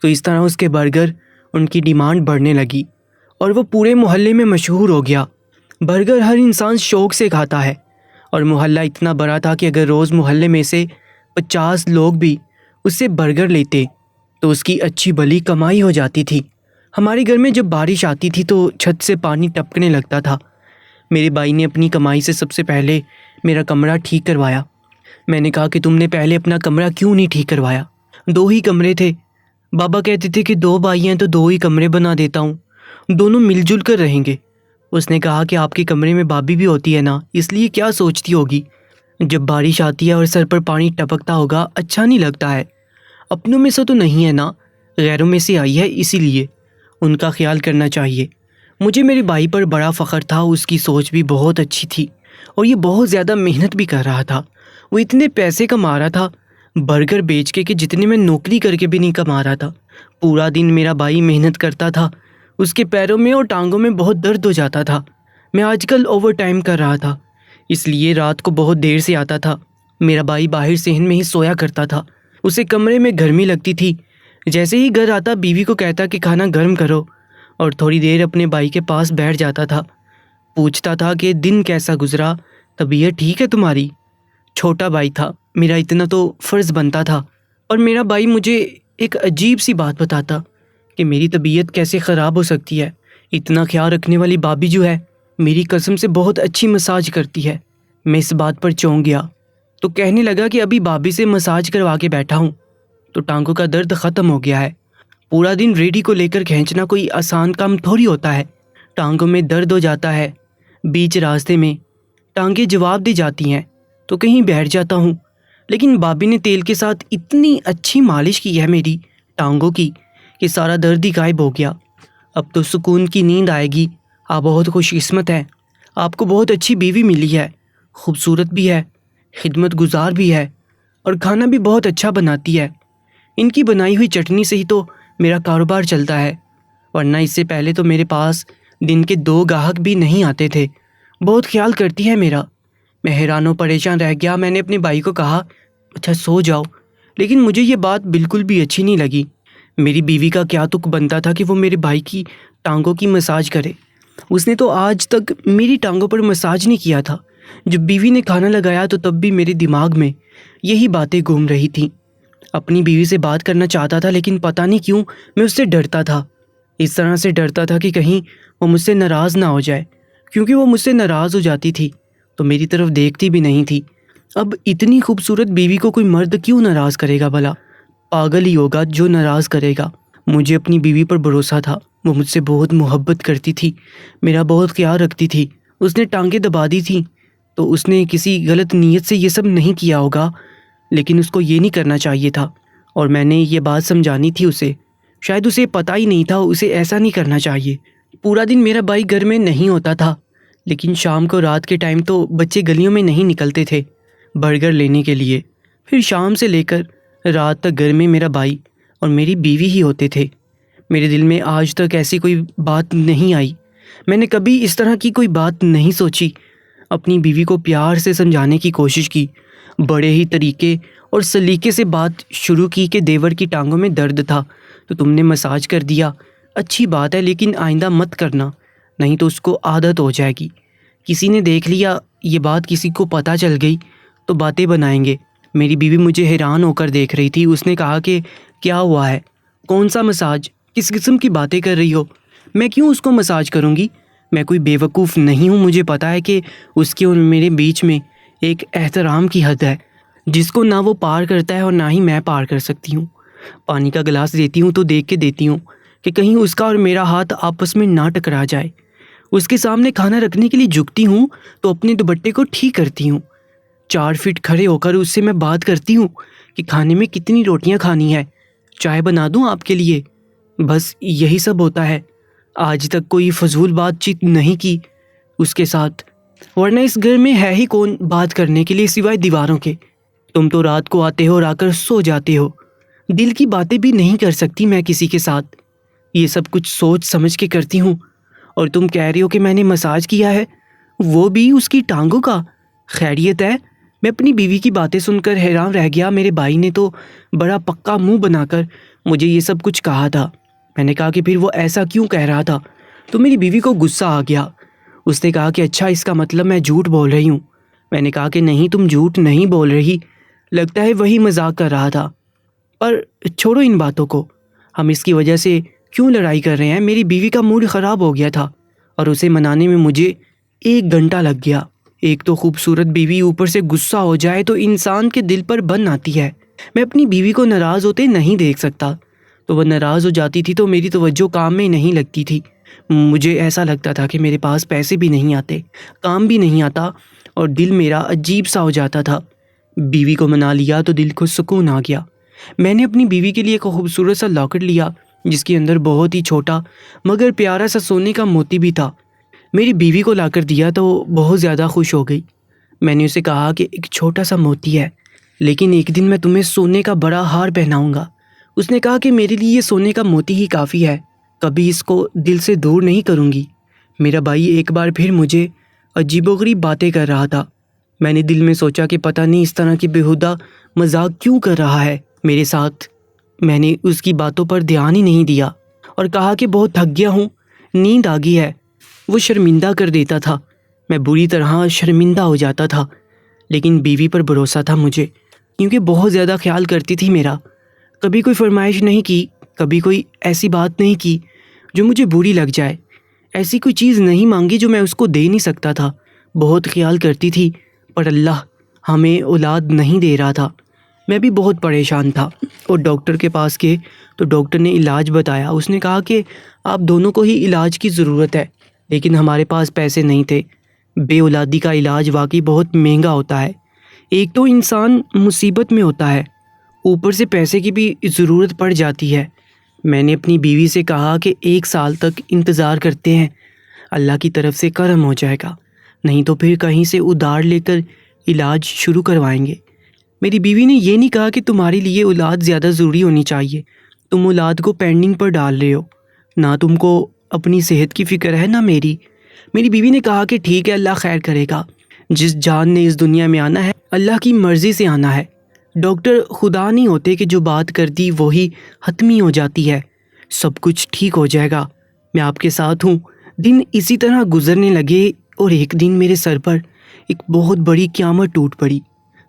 تو اس طرح اس کے برگر ان کی ڈیمانڈ بڑھنے لگی اور وہ پورے محلے میں مشہور ہو گیا۔ برگر ہر انسان شوق سے کھاتا ہے، اور محلہ اتنا بڑا تھا کہ اگر روز محلے میں سے 50 لوگ بھی اس سے برگر لیتے تو اس کی اچھی بھلی کمائی ہو جاتی تھی۔ ہمارے گھر میں جب بارش آتی تھی تو چھت سے پانی ٹپکنے لگتا تھا۔ میرے بھائی نے اپنی کمائی سے سب سے پہلے میرا کمرہ ٹھیک کروایا۔ میں نے کہا کہ تم نے پہلے اپنا کمرہ کیوں نہیں ٹھیک کروایا؟ 2 ہی کمرے تھے۔ بابا کہتے تھے کہ 2 بھائی ہیں تو 2 ہی کمرے بنا دیتا ہوں، دونوں مل جل کر رہیں گے۔ اس نے کہا کہ آپ کے کمرے میں بھابھی بھی ہوتی ہے نا، اس لیے کیا سوچتی ہوگی؟ جب بارش آتی ہے اور سر پر پانی ٹپکتا ہوگا اچھا نہیں لگتا ہے۔ اپنوں میں سے تو نہیں ہے نا، غیروں میں سے آئی ہے، اسی لیے ان کا خیال کرنا چاہیے۔ مجھے میرے بھائی پر بڑا فخر تھا، اس کی سوچ بھی بہت اچھی تھی اور یہ بہت زیادہ محنت بھی کر رہا تھا۔ وہ اتنے پیسے کما رہا تھا برگر بیچ کے کہ جتنے میں نوکری کر کے بھی نہیں کما رہا تھا۔ پورا دن میرا بھائی محنت کرتا تھا، اس کے پیروں میں اور ٹانگوں میں بہت درد ہو جاتا تھا۔ میں آج کل اوور ٹائم کر رہا تھا، اس لیے رات کو بہت دیر سے آتا تھا۔ میرا بھائی باہر صحن میں ہی سویا کرتا تھا، اسے کمرے میں گرمی لگتی تھی۔ جیسے ہی گھر آتا بیوی کو کہتا کہ کھانا گرم کرو، اور تھوڑی دیر اپنے بھائی کے پاس بیٹھ جاتا تھا، پوچھتا تھا کہ دن کیسا گزرا، طبیعت ٹھیک ہے تمہاری؟ چھوٹا بھائی تھا میرا، اتنا تو فرض بنتا تھا۔ اور میرا بھائی مجھے ایک عجیب سی بات بتاتا کہ میری طبیعت کیسے خراب ہو سکتی ہے، اتنا خیال رکھنے والی بھابھی جو ہے میری قسم سے بہت اچھی مساج کرتی ہے۔ میں اس بات پر چونک گیا تو کہنے لگا کہ ابھی بھابھی سے مساج کروا کے بیٹھا ہوں تو ٹانگوں کا درد ختم ہو گیا ہے۔ پورا دن ریڈی کو لے کر کھینچنا کوئی آسان کام تھوڑی ہوتا ہے، ٹانگوں میں درد ہو جاتا ہے۔ بیچ راستے میں ٹانگیں جواب دے جاتی ہیں تو کہیں بیٹھ جاتا ہوں، لیکن بھابھی نے تیل کے ساتھ اتنی اچھی مالش کی ہے میری ٹانگوں کی کہ سارا درد ہی غائب ہو گیا۔ اب تو سکون کی نیند آئے گی۔ آپ بہت خوش قسمت ہیں، آپ کو بہت اچھی بیوی ملی ہے، خوبصورت بھی ہے، خدمت گزار بھی ہے، اور کھانا بھی بہت اچھا بناتی ہے۔ ان کی بنائی ہوئی چٹنی سے ہی تو میرا کاروبار چلتا ہے، ورنہ اس سے پہلے تو میرے پاس دن کے 2 گاہک بھی نہیں آتے تھے۔ بہت خیال کرتی ہے میرا۔ میں حیران و پریشان رہ گیا۔ میں نے اپنے بھائی کو کہا اچھا سو جاؤ، لیکن مجھے یہ بات بالکل بھی اچھی نہیں لگی۔ میری بیوی کا کیا تک بنتا تھا کہ وہ میرے بھائی کی ٹانگوں کی مساج کرے؟ اس نے تو آج تک میری ٹانگوں پر مساج نہیں کیا تھا۔ جب بیوی نے کھانا لگایا تو تب بھی میرے دماغ میں یہی باتیں گھوم رہی تھیں۔ اپنی بیوی سے بات کرنا چاہتا تھا، لیکن پتہ نہیں کیوں میں اس سے ڈرتا تھا۔ اس طرح سے ڈرتا تھا کہ کہیں وہ مجھ سے ناراض نہ ہو جائے، کیونکہ وہ مجھ سے ناراض ہو جاتی تھی تو میری طرف دیکھتی بھی نہیں تھی۔ اب اتنی خوبصورت بیوی کو کوئی مرد کیوں ناراض کرے گا بھلا؟ پاگل ہی ہوگا جو ناراض کرے گا۔ مجھے اپنی بیوی پر بھروسہ تھا، وہ مجھ سے بہت محبت کرتی تھی، میرا بہت خیال رکھتی تھی۔ اس نے ٹانگیں دبا دی تھیں تو اس نے کسی غلط نیت سے یہ سب نہیں کیا ہوگا، لیکن اس کو یہ نہیں کرنا چاہیے تھا، اور میں نے یہ بات سمجھانی تھی اسے۔ شاید اسے پتہ ہی نہیں تھا اسے ایسا نہیں کرنا چاہیے۔ پورا دن میرا بھائی گھر میں نہیں ہوتا تھا، لیکن شام کو رات کے ٹائم تو بچے گلیوں میں نہیں نکلتے تھے برگر لینے کے لیے۔ پھر شام سے لے کر رات تک گھر میں میرا بھائی اور میری بیوی ہی ہوتے تھے۔ میرے دل میں آج تک ایسی کوئی بات نہیں آئی، میں نے کبھی اس طرح کی کوئی بات نہیں سوچی۔ اپنی بیوی کو پیار سے سمجھانے کی کوشش کی، بڑے ہی طریقے اور سلیقے سے بات شروع کی کہ دیور کی ٹانگوں میں درد تھا تو تم نے مساج کر دیا، اچھی بات ہے، لیکن آئندہ مت کرنا، نہیں تو اس کو عادت ہو جائے گی۔ کسی نے دیکھ لیا، یہ بات کسی کو پتہ چل گئی تو باتیں بنائیں گے۔ میری بیوی مجھے حیران ہو کر دیکھ رہی تھی۔ اس نے کہا کہ کیا ہوا ہے؟ کون سا مساج؟ کس قسم کی باتیں کر رہی ہو؟ میں کیوں اس کو مساج کروں گی؟ میں کوئی بیوقوف نہیں ہوں، مجھے پتہ ہے کہ اس کے اور میرے بیچ میں ایک احترام کی حد ہے جس کو نہ وہ پار کرتا ہے اور نہ ہی میں پار کر سکتی ہوں۔ پانی کا گلاس دیتی ہوں تو دیکھ کے دیتی ہوں کہ کہیں اس کا اور میرا ہاتھ آپس میں نہ ٹکرا جائے۔ اس کے سامنے کھانا رکھنے کے لیے جھکتی ہوں تو اپنے دوپٹے کو ٹھیک کرتی ہوں۔ 4 فٹ کھڑے ہو کر اس سے میں بات کرتی ہوں کہ کھانے میں کتنی روٹیاں کھانی ہے، چائے بنا دوں آپ کے لیے؟ بس یہی سب ہوتا ہے۔ آج تک کوئی فضول بات چیت نہیں کی اس کے ساتھ، ورنہ اس گھر میں ہے ہی کون بات کرنے کے لیے سوائے دیواروں کے؟ تم تو رات کو آتے ہو اور آ کر سو جاتے ہو، دل کی باتیں بھی نہیں کر سکتی میں کسی کے ساتھ۔ یہ سب کچھ سوچ سمجھ کے کرتی ہوں، اور تم کہہ رہی ہو کہ میں نے مساج کیا ہے، وہ بھی اس کی ٹانگوں کا؟ خیریت ہے؟ میں اپنی بیوی کی باتیں سن کر حیران رہ گیا۔ میرے بھائی نے تو بڑا پکا منہ بنا کر مجھے یہ سب کچھ کہا تھا۔ میں نے کہا کہ پھر وہ ایسا کیوں کہہ رہا تھا؟ تو میری بیوی کو غصہ آ گیا۔ اس نے کہا کہ اچھا اس کا مطلب میں جھوٹ بول رہی ہوں۔ میں نے کہا کہ نہیں، تم جھوٹ نہیں بول رہی، لگتا ہے وہی مذاق کر رہا تھا۔ پر چھوڑو ان باتوں کو، ہم اس کی وجہ سے کیوں لڑائی کر رہے ہیں؟ میری بیوی کا موڈ خراب ہو گیا تھا اور اسے منانے میں مجھے 1 گھنٹہ لگ گیا۔ ایک تو خوبصورت بیوی، اوپر سے غصہ ہو جائے تو انسان کے دل پر بن آتی ہے۔ میں اپنی بیوی کو ناراض ہوتے نہیں دیکھ سکتا، تو وہ ناراض ہو جاتی تھی تو میری توجہ کام میں نہیں لگتی تھی۔ مجھے ایسا لگتا تھا کہ میرے پاس پیسے بھی نہیں آتے، کام بھی نہیں آتا، اور دل میرا عجیب سا ہو جاتا تھا۔ بیوی کو منا لیا تو دل کو سکون آ گیا۔ میں نے اپنی بیوی کے لیے ایک خوبصورت سا لاکٹ لیا جس کے اندر بہت ہی چھوٹا مگر پیارا سا سونے کا موتی بھی تھا۔ میری بیوی کو لا کر دیا تو بہت زیادہ خوش ہو گئی۔ میں نے اسے کہا کہ ایک چھوٹا سا موتی ہے، لیکن ایک دن میں تمہیں سونے کا بڑا ہار پہناؤں گا۔ اس نے کہا کہ میرے لیے یہ سونے کا موتی ہی کافی ہے، کبھی اس کو دل سے دور نہیں کروں گی۔ میرا بھائی ایک بار پھر مجھے عجیب و غریب باتیں کر رہا تھا۔ میں نے دل میں سوچا کہ پتہ نہیں اس طرح کی بیہودہ مذاق کیوں کر رہا ہے میرے ساتھ۔ میں نے اس کی باتوں پر دھیان ہی نہیں دیا اور کہا کہ بہت تھک گیا ہوں، نیند آ گئی ہے۔ وہ شرمندہ کر دیتا تھا، میں بری طرح شرمندہ ہو جاتا تھا، لیکن بیوی پر بھروسہ تھا مجھے، کیونکہ بہت زیادہ خیال کرتی تھی میرا۔ کبھی کوئی فرمائش نہیں کی، کبھی کوئی ایسی بات نہیں کی جو مجھے بری لگ جائے، ایسی کوئی چیز نہیں مانگی جو میں اس کو دے نہیں سکتا تھا۔ بہت خیال کرتی تھی، پر اللہ ہمیں اولاد نہیں دے رہا تھا۔ میں بھی بہت پریشان تھا اور ڈاکٹر کے پاس گئے تو ڈاکٹر نے علاج بتایا۔ اس نے کہا کہ آپ دونوں کو ہی علاج کی ضرورت ہے، لیکن ہمارے پاس پیسے نہیں تھے۔ بے اولادی کا علاج واقعی بہت مہنگا ہوتا ہے، ایک تو انسان مصیبت میں ہوتا ہے، اوپر سے پیسے کی بھی ضرورت پڑ جاتی ہے۔ میں نے اپنی بیوی سے کہا کہ 1 سال تک انتظار کرتے ہیں، اللہ کی طرف سے کرم ہو جائے گا، نہیں تو پھر کہیں سے ادھار لے کر علاج شروع کروائیں گے۔ میری بیوی نے یہ نہیں کہا کہ تمہارے لیے اولاد زیادہ ضروری ہونی چاہیے، تم اولاد کو پینڈنگ پر ڈال رہے ہو، نہ تم کو اپنی صحت کی فکر ہے نہ میری۔ میری بیوی نے کہا کہ ٹھیک ہے، اللہ خیر کرے گا، جس جان نے اس دنیا میں آنا ہے اللہ کی مرضی سے آنا ہے۔ ڈاکٹر خدا نہیں ہوتے کہ جو بات کر دی وہی حتمی ہو جاتی ہے، سب کچھ ٹھیک ہو جائے گا، میں آپ کے ساتھ ہوں۔ دن اسی طرح گزرنے لگے اور ایک دن میرے سر پر ایک بہت بڑی قیامت ٹوٹ پڑی۔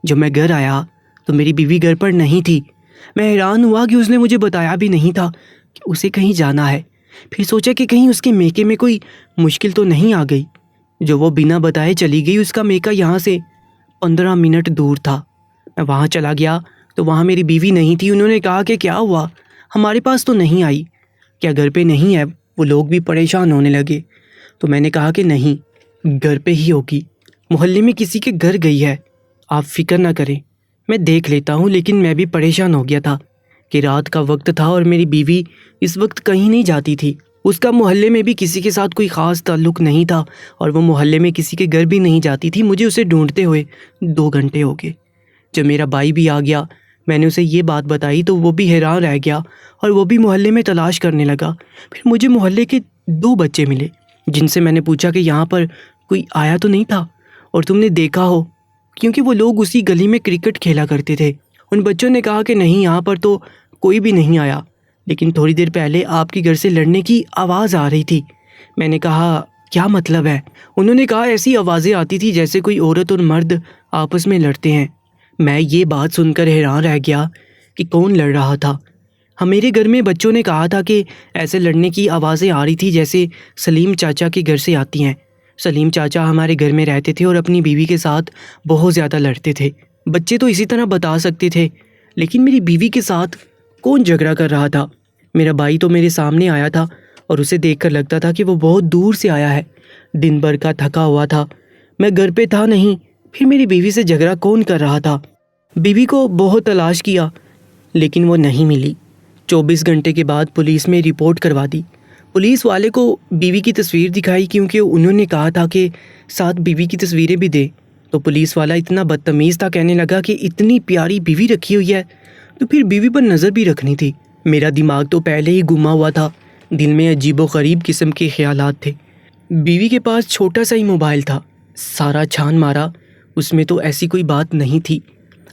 جب میں گھر آیا تو میری بیوی گھر پر نہیں تھی۔ میں حیران ہوا کہ اس نے مجھے بتایا بھی نہیں تھا کہ اسے کہیں جانا ہے۔ پھر سوچا کہ کہیں اس کے میکے میں کوئی مشکل تو نہیں آ گئی جو وہ بنا بتائے چلی گئی۔ اس کا میکا یہاں سے 15 منٹ دور تھا۔ میں وہاں چلا گیا تو وہاں میری بیوی نہیں تھی۔ انہوں نے کہا کہ کیا ہوا، ہمارے پاس تو نہیں آئی، کیا گھر پہ نہیں ہے؟ وہ لوگ بھی پریشان ہونے لگے۔ تو میں نے کہا کہ نہیں، گھر پہ ہی ہوگی، محلے میں کسی کے گھر گئی ہے، آپ فکر نہ کریں، میں دیکھ لیتا ہوں۔ لیکن میں بھی پریشان ہو گیا تھا کہ رات کا وقت تھا اور میری بیوی اس وقت کہیں نہیں جاتی تھی۔ اس کا محلے میں بھی کسی کے ساتھ کوئی خاص تعلق نہیں تھا اور وہ محلے میں کسی کے گھر بھی نہیں جاتی تھی۔ مجھے اسے ڈھونڈتے ہوئے 2 گھنٹے ہو گئے۔ جب میرا بھائی بھی آ گیا، میں نے اسے یہ بات بتائی تو وہ بھی حیران رہ گیا اور وہ بھی محلے میں تلاش کرنے لگا۔ پھر مجھے محلے کے 2 بچے ملے جن سے میں نے پوچھا کہ یہاں پر کوئی آیا تو نہیں تھا اور تم نے دیکھا ہو، کیونکہ وہ لوگ اسی گلی میں کرکٹ کھیلا کرتے تھے۔ ان بچوں نے کہا کہ نہیں، یہاں پر تو کوئی بھی نہیں آیا، لیکن تھوڑی دیر پہلے آپ کے گھر سے لڑنے کی آواز آ رہی تھی۔ میں نے کہا کیا مطلب ہے؟ انہوں نے کہا ایسی آوازیں آتی تھی جیسے کوئی عورت اور مرد آپس میں لڑتے ہیں۔ میں یہ بات سن کر حیران رہ گیا کہ کون لڑ رہا تھا۔ میرے گھر میں بچوں نے کہا تھا کہ ایسے لڑنے کی آوازیں آ رہی تھی جیسے سلیم چاچا کے گھر سے آتی ہیں۔ سلیم چاچا ہمارے گھر میں رہتے تھے اور اپنی بیوی کے ساتھ بہت زیادہ لڑتے تھے۔ بچے تو اسی طرح بتا سکتے تھے، لیکن میری بیوی کے ساتھ کون جھگڑا کر رہا تھا؟ میرا بھائی تو میرے سامنے آیا تھا اور اسے دیکھ کر لگتا تھا کہ وہ بہت دور سے آیا ہے، دن بھر کا تھکا ہوا تھا۔ میں گھر پہ تھا نہیں، پھر میری بیوی سے جھگڑا کون کر رہا تھا؟ بیوی کو بہت تلاش کیا لیکن وہ نہیں ملی۔ 24 گھنٹے کے بعد پولیس میں رپورٹ کروا دی۔ پولیس والے کو بیوی کی تصویر دکھائی کیونکہ انہوں نے کہا تھا کہ ساتھ بیوی کی تصویریں بھی دے۔ تو پولیس والا اتنا بدتمیز تھا، کہنے لگا کہ اتنی پیاری بیوی رکھی ہوئی ہے تو پھر بیوی پر نظر بھی رکھنی تھی۔ میرا دماغ تو پہلے ہی گما ہوا تھا، دل میں عجیب و غریب قسم کے خیالات تھے۔ بیوی کے پاس چھوٹا سا ہی موبائل تھا، سارا چھان مارا، اس میں تو ایسی کوئی بات نہیں تھی۔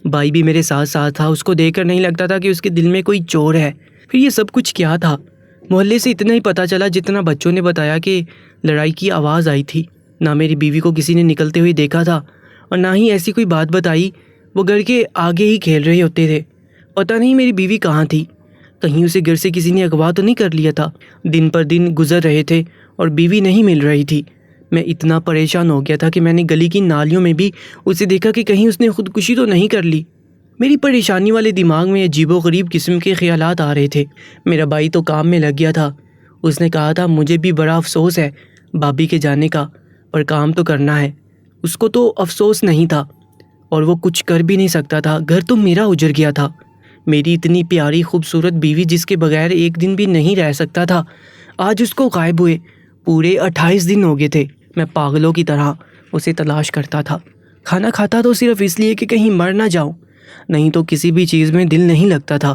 بھائی بھی میرے ساتھ ساتھ تھا، اس کو دیکھ کر نہیں لگتا تھا کہ اس کے دل میں کوئی چور ہے۔ پھر یہ سب کچھ کیا تھا؟ محلے سے اتنا ہی پتہ چلا جتنا بچوں نے بتایا کہ لڑائی کی آواز آئی تھی۔ نہ میری بیوی کو کسی نے نکلتے ہوئے دیکھا تھا اور نہ ہی ایسی کوئی بات بتائی، وہ گھر کے آگے ہی کھیل رہے ہوتے تھے۔ پتہ نہیں میری بیوی کہاں تھی، کہیں اسے گھر سے کسی نے اغوا تو نہیں کر لیا تھا۔ دن پر دن گزر رہے تھے اور بیوی نہیں مل رہی تھی۔ میں اتنا پریشان ہو گیا تھا کہ میں نے گلی کی نالیوں میں بھی اسے دیکھا کہ کہیں اس نے خودکشی تو نہیں کر لی۔ میری پریشانی والے دماغ میں عجیب و غریب قسم کے خیالات آ رہے تھے۔ میرا بھائی تو کام میں لگ گیا تھا۔ اس نے کہا تھا مجھے بھی بڑا افسوس ہے بھابھی کے جانے کا، پر کام تو کرنا ہے۔ اس کو تو افسوس نہیں تھا اور وہ کچھ کر بھی نہیں سکتا تھا، گھر تو میرا اجڑ گیا تھا۔ میری اتنی پیاری خوبصورت بیوی جس کے بغیر ایک دن بھی نہیں رہ سکتا تھا، آج اس کو غائب ہوئے پورے 28 دن ہو گئے تھے۔ میں پاگلوں کی طرح اسے تلاش کرتا تھا۔ کھانا کھاتا تو صرف اس لیے کہ کہیں مر نہ جاؤں، نہیں تو کسی بھی چیز میں دل نہیں لگتا تھا۔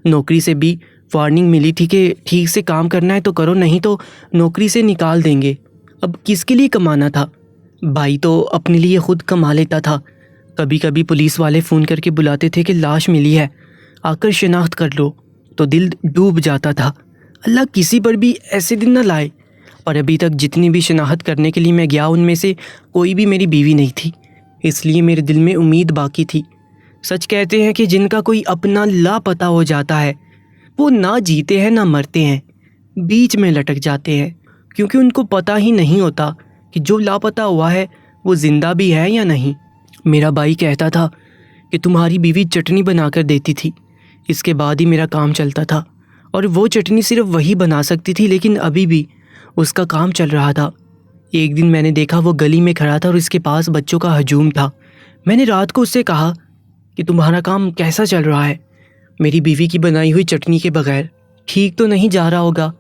نوکری سے بھی وارننگ ملی تھی کہ ٹھیک سے کام کرنا ہے تو کرو، نہیں تو نوکری سے نکال دیں گے۔ اب کس کے لیے کمانا تھا؟ بھائی تو اپنے لیے خود کما لیتا تھا۔ کبھی کبھی پولیس والے فون کر کے بلاتے تھے کہ لاش ملی ہے، آ کر شناخت کر لو، تو دل ڈوب جاتا تھا۔ اللہ کسی پر بھی ایسے دن نہ لائے۔ اور ابھی تک جتنی بھی شناخت کرنے کے لیے میں گیا ان میں سے کوئی بھی میری بیوی نہیں تھی، اس لیے میرے دل میں امید باقی تھی۔ سچ کہتے ہیں کہ جن کا کوئی اپنا لاپتہ ہو جاتا ہے وہ نہ جیتے ہیں نہ مرتے ہیں، بیچ میں لٹک جاتے ہیں، کیونکہ ان کو پتہ ہی نہیں ہوتا کہ جو لاپتہ ہوا ہے وہ زندہ بھی ہے یا نہیں۔ میرا بھائی کہتا تھا کہ تمہاری بیوی چٹنی بنا کر دیتی تھی، اس کے بعد ہی میرا کام چلتا تھا، اور وہ چٹنی صرف وہی بنا سکتی تھی، لیکن ابھی بھی اس کا کام چل رہا تھا۔ ایک دن میں نے دیکھا وہ گلی میں کھڑا تھا اور اس کے پاس بچوں کا ہجوم تھا۔ میں نے رات کو اس سے کہا کہ تمہارا کام کیسا چل رہا ہے؟ میری بیوی کی بنائی ہوئی چٹنی کے بغیر ٹھیک تو نہیں جا رہا ہوگا؟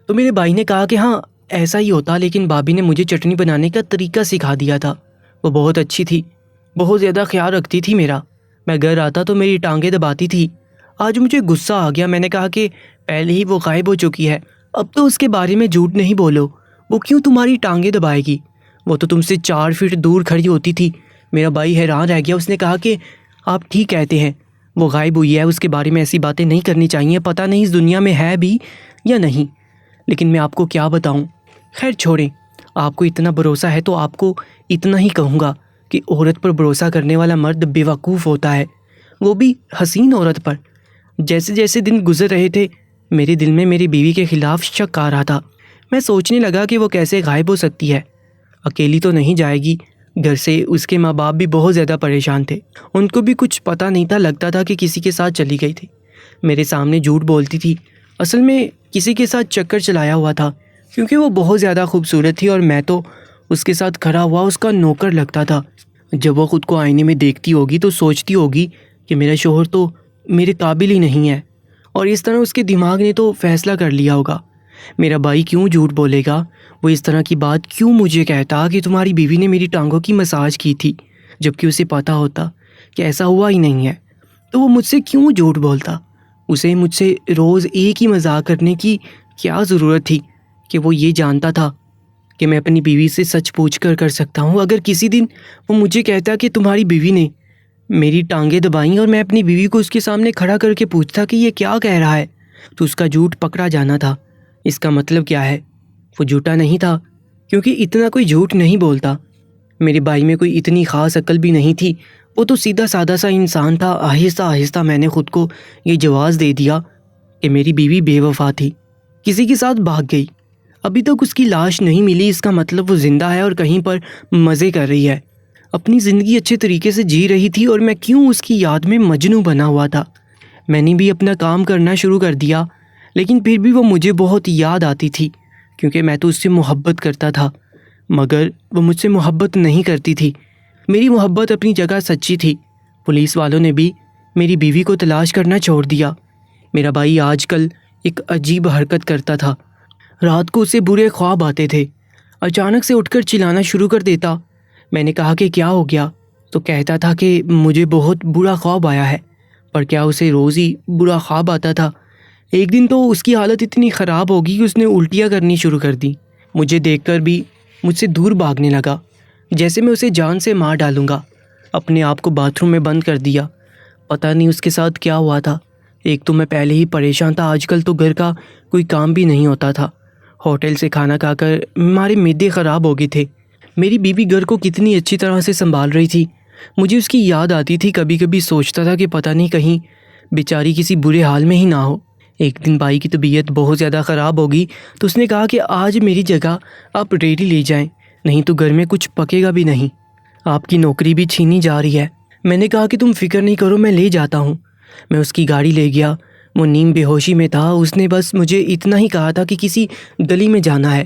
تو میرے بھائی نے کہا کہ ہاں ایسا ہی ہوتا، لیکن بھابھی نے مجھے چٹنی بنانے کا طریقہ سکھا دیا تھا، وہ بہت اچھی تھی، بہت زیادہ خیال رکھتی تھی میرا۔ میں گھر آتا تو میری ٹانگیں دباتی تھی۔ آج مجھے غصہ آ گیا، میں نے کہا کہ پہلے ہی وہ غائب ہو چکی ہے، اب تو اس کے بارے میں جھوٹ نہیں بولو، وہ کیوں تمہاری ٹانگیں دبائے گی؟ وہ تو تم سے 4 فٹ دور کھڑی ہوتی تھی۔ میرا بھائی حیران رہ گیا، اس نے کہا کہ آپ ٹھیک کہتے ہیں، وہ غائب ہوئی ہے، اس کے بارے میں ایسی باتیں نہیں کرنی چاہیے، پتہ نہیں اس دنیا میں ہے بھی یا نہیں، لیکن میں آپ کو کیا بتاؤں۔ خیر چھوڑیں، آپ کو اتنا بھروسہ ہے تو آپ کو اتنا ہی کہوں گا کہ عورت پر بھروسہ کرنے والا مرد بے وقوف ہوتا ہے، وہ بھی حسین عورت پر۔ جیسے جیسے دن گزر رہے تھے میرے دل میں میری بیوی کے خلاف شک آ رہا تھا۔ میں سوچنے لگا کہ وہ کیسے غائب ہو سکتی ہے، اکیلی تو نہیں جائے گی گھر سے۔ اس کے ماں باپ بھی بہت زیادہ پریشان تھے، ان کو بھی کچھ پتہ نہیں تھا، لگتا تھا کہ کسی کے ساتھ چلی گئی تھی۔ میرے سامنے جھوٹ بولتی تھی، اصل میں کسی کے ساتھ چکر چلایا ہوا تھا، کیونکہ وہ بہت زیادہ خوبصورت تھی اور میں تو اس کے ساتھ کھڑا ہوا اس کا نوکر لگتا تھا۔ جب وہ خود کو آئینے میں دیکھتی ہوگی تو سوچتی ہوگی کہ میرا شوہر تو میرے قابل ہی نہیں ہے، اور اس طرح اس کے دماغ نے تو فیصلہ کر لیا ہوگا۔ میرا بھائی کیوں جھوٹ بولے گا؟ وہ اس طرح کی بات کیوں مجھے کہتا کہ تمہاری بیوی نے میری ٹانگوں کی مساج کی تھی، جبکہ اسے پتہ ہوتا کہ ایسا ہوا ہی نہیں ہے؟ تو وہ مجھ سے کیوں جھوٹ بولتا؟ اسے مجھ سے روز ایک ہی مذاق کرنے کی کیا ضرورت تھی کہ وہ یہ جانتا تھا کہ میں اپنی بیوی سے سچ پوچھ کر سکتا ہوں؟ اگر کسی دن وہ مجھے کہتا کہ تمہاری بیوی نے میری ٹانگیں دبائیں اور میں اپنی بیوی کو اس کے سامنے کھڑا کر کے پوچھتا کہ یہ کیا کہہ رہا ہے، تو اس کا جھوٹ پکڑا جانا تھا۔ اس کا مطلب کیا ہے؟ وہ جھوٹا نہیں تھا، کیونکہ اتنا کوئی جھوٹ نہیں بولتا۔ میرے بھائی میں کوئی اتنی خاص عقل بھی نہیں تھی، وہ تو سیدھا سادہ سا انسان تھا۔ آہستہ آہستہ میں نے خود کو یہ جواز دے دیا کہ میری بیوی بے وفا تھی، کسی کے ساتھ بھاگ گئی، ابھی تک اس کی لاش نہیں ملی، اس کا مطلب وہ زندہ ہے اور کہیں پر مزے کر رہی ہے، اپنی زندگی اچھے طریقے سے جی رہی تھی، اور میں کیوں اس کی یاد میں مجنوں بنا ہوا تھا۔ میں نے بھی اپنا کام کرنا شروع کر دیا، لیکن پھر بھی وہ مجھے بہت یاد آتی تھی، کیونکہ میں تو اس سے محبت کرتا تھا، مگر وہ مجھ سے محبت نہیں کرتی تھی۔ میری محبت اپنی جگہ سچی تھی۔ پولیس والوں نے بھی میری بیوی کو تلاش کرنا چھوڑ دیا۔ میرا بھائی آج کل ایک عجیب حرکت کرتا تھا، رات کو اسے برے خواب آتے تھے، اچانک سے اٹھ کر چلانا شروع کر دیتا۔ میں نے کہا کہ کیا ہو گیا؟ تو کہتا تھا کہ مجھے بہت برا خواب آیا ہے، پر کیا اسے روز ہی برا خواب آتا تھا؟ ایک دن تو اس کی حالت اتنی خراب ہوگی کہ اس نے الٹیاں کرنی شروع کر دی، مجھے دیکھ کر بھی مجھ سے دور بھاگنے لگا، جیسے میں اسے جان سے مار ڈالوں گا۔ اپنے آپ کو باتھ روم میں بند کر دیا، پتہ نہیں اس کے ساتھ کیا ہوا تھا، ایک تو میں پہلے ہی پریشان تھا، آج کل تو گھر کا کوئی کام بھی نہیں ہوتا تھا، ہوٹل سے کھانا کھا کر ہمارے معدے خراب ہو گئے تھے۔ میری بیوی گھر کو کتنی اچھی طرح سے سنبھال رہی تھی، مجھے اس کی یاد آتی تھی، کبھی کبھی سوچتا تھا کہ پتہ نہیں کہیں بیچاری کسی برے حال میں ہی نہ ہو۔ ایک دن بھائی کی طبیعت بہت زیادہ خراب ہوگی تو اس نے کہا کہ آج میری جگہ آپ ڈیری لے جائیں، نہیں تو گھر میں کچھ پکے گا بھی نہیں، آپ کی نوکری بھی چھینی جا رہی ہے۔ میں نے کہا کہ تم فکر نہیں کرو، میں لے جاتا ہوں۔ میں اس کی گاڑی لے گیا، وہ نیم بے ہوشی میں تھا، اس نے بس مجھے اتنا ہی کہا تھا کہ کسی گلی میں جانا ہے،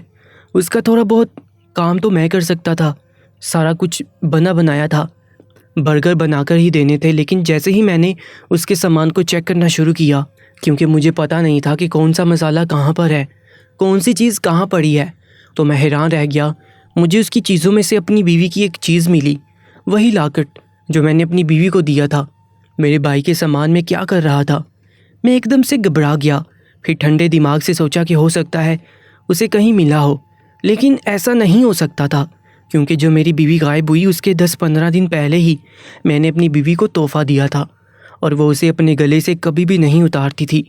اس کا تھوڑا بہت کام تو میں کر سکتا تھا، سارا کچھ بنا بنایا تھا، برگر بنا کر ہی دینے تھے۔ لیکن جیسے ہی میں نے اس کے سامان کو چیک کرنا شروع کیا، کیونکہ مجھے پتہ نہیں تھا کہ کون سا مسالہ کہاں پر ہے، کون سی چیز کہاں پڑی ہے، تو میں حیران رہ گیا۔ مجھے اس کی چیزوں میں سے اپنی بیوی کی ایک چیز ملی، وہی لاکٹ جو میں نے اپنی بیوی کو دیا تھا۔ میرے بھائی کے سامان میں کیا کر رہا تھا؟ میں ایک دم سے گھبرا گیا، پھر ٹھنڈے دماغ سے سوچا کہ ہو سکتا ہے اسے کہیں ملا ہو، لیکن ایسا نہیں ہو سکتا تھا، کیونکہ جو میری بیوی غائب ہوئی اس کے 10-15 دن پہلے ہی میں نے اپنی بیوی کو تحفہ دیا تھا، اور وہ اسے اپنے گلے سے کبھی بھی نہیں اتارتی تھی۔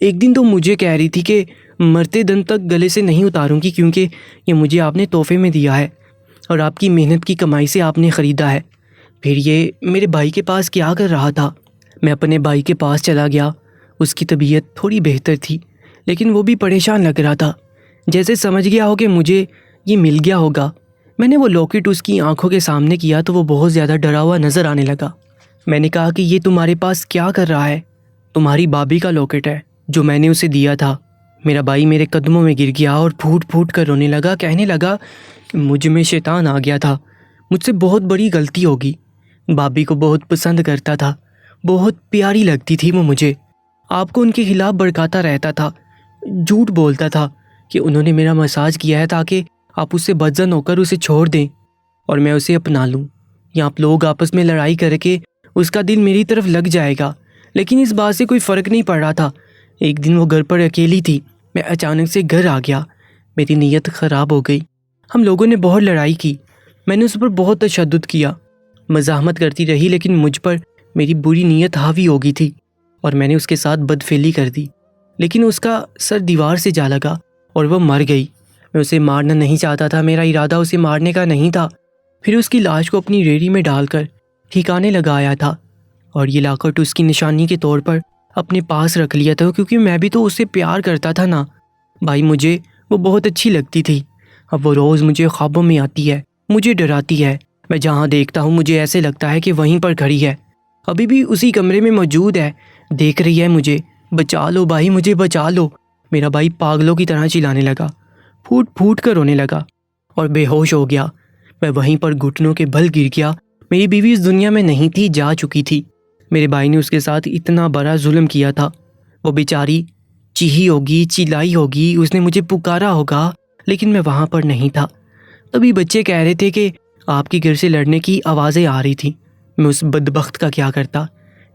ایک دن تو مجھے کہہ رہی تھی کہ مرتے دم تک گلے سے نہیں اتاروں گی، کیونکہ یہ مجھے آپ نے تحفے میں دیا ہے اور آپ کی محنت کی کمائی سے آپ نے خریدا ہے۔ پھر یہ میرے بھائی کے پاس کیا کر رہا تھا؟ میں اپنے بھائی کے پاس چلا گیا، اس کی طبیعت تھوڑی بہتر تھی، لیکن وہ بھی پریشان لگ رہا تھا، جیسے سمجھ گیا ہو کہ مجھے یہ مل گیا ہوگا۔ میں نے وہ لاکٹ اس کی آنکھوں کے سامنے کیا تو وہ بہت زیادہ ڈرا ہوا نظر آنے لگا۔ میں نے کہا کہ یہ تمہارے پاس کیا کر رہا ہے؟ تمہاری بھابھی کا لاکٹ ہے جو میں نے اسے دیا تھا۔ میرا بھائی میرے قدموں میں گر گیا اور پھوٹ پھوٹ کر رونے لگا، کہنے لگا کہ مجھ میں شیطان آ گیا تھا، مجھ سے بہت بڑی غلطی ہوگی۔ بھابھی کو بہت پسند کرتا تھا، بہت پیاری لگتی تھی وہ مجھے، آپ کو ان کے خلاف بھڑکاتا رہتا تھا، جھوٹ بولتا تھا کہ انہوں نے میرا مساج کیا ہے تاکہ آپ اس سے بدظن ہو کر اسے چھوڑ دیں اور میں اسے اپنا لوں، یا آپ لوگ آپس میں لڑائی کر کے اس کا دل میری طرف لگ جائے گا۔ لیکن اس بات سے کوئی فرق نہیں پڑ رہا تھا۔ ایک دن وہ گھر پر اکیلی تھی، میں اچانک سے گھر آ گیا، میری نیت خراب ہو گئی، ہم لوگوں نے بہت لڑائی کی، میں نے اس پر بہت تشدد کیا، مزاحمت کرتی رہی، لیکن مجھ پر میری بری نیت حاوی ہو گئی تھی اور میں نے اس کے ساتھ بدفعلی کر دی، لیکن اس کا سر دیوار سے جا لگا اور وہ مر گئی۔ میں اسے مارنا نہیں چاہتا تھا، میرا ارادہ اسے مارنے کا نہیں تھا۔ پھر اس کی لاش کو اپنی ریڑھی میں ڈال کر ٹھکانے لگایا تھا، اور یہ لاکٹ اس کی نشانی کے طور پر اپنے پاس رکھ لیا تھا، کیونکہ میں بھی تو اسے پیار کرتا تھا نا بھائی، مجھے وہ بہت اچھی لگتی تھی۔ اب وہ روز مجھے خوابوں میں آتی ہے، مجھے ڈراتی ہے، میں جہاں دیکھتا ہوں مجھے ایسے لگتا ہے کہ وہیں پر کھڑی ہے، ابھی بھی اسی کمرے میں موجود ہے، دیکھ رہی ہے مجھے، بچا لو بھائی، مجھے بچا لو۔ میرا بھائی پاگلوں کی طرح چلانے لگا، پھوٹ پھوٹ کر رونے لگا اور بے ہوش ہو گیا۔ میں وہیں پر گھٹنوں کے بل گر گیا۔ میری بیوی اس دنیا میں نہیں تھی، جا چکی تھی۔ میرے بھائی نے اس کے ساتھ اتنا بڑا ظلم کیا تھا، وہ بیچاری چیخی ہوگی، چلائی ہوگی، اس نے مجھے پکارا ہوگا، لیکن میں وہاں پر نہیں تھا۔ ابھی بچے کہہ رہے تھے کہ آپ کے گھر سے لڑنے کی آوازیں آ رہی تھیں، میں اس بدبخت کا کیا کرتا؟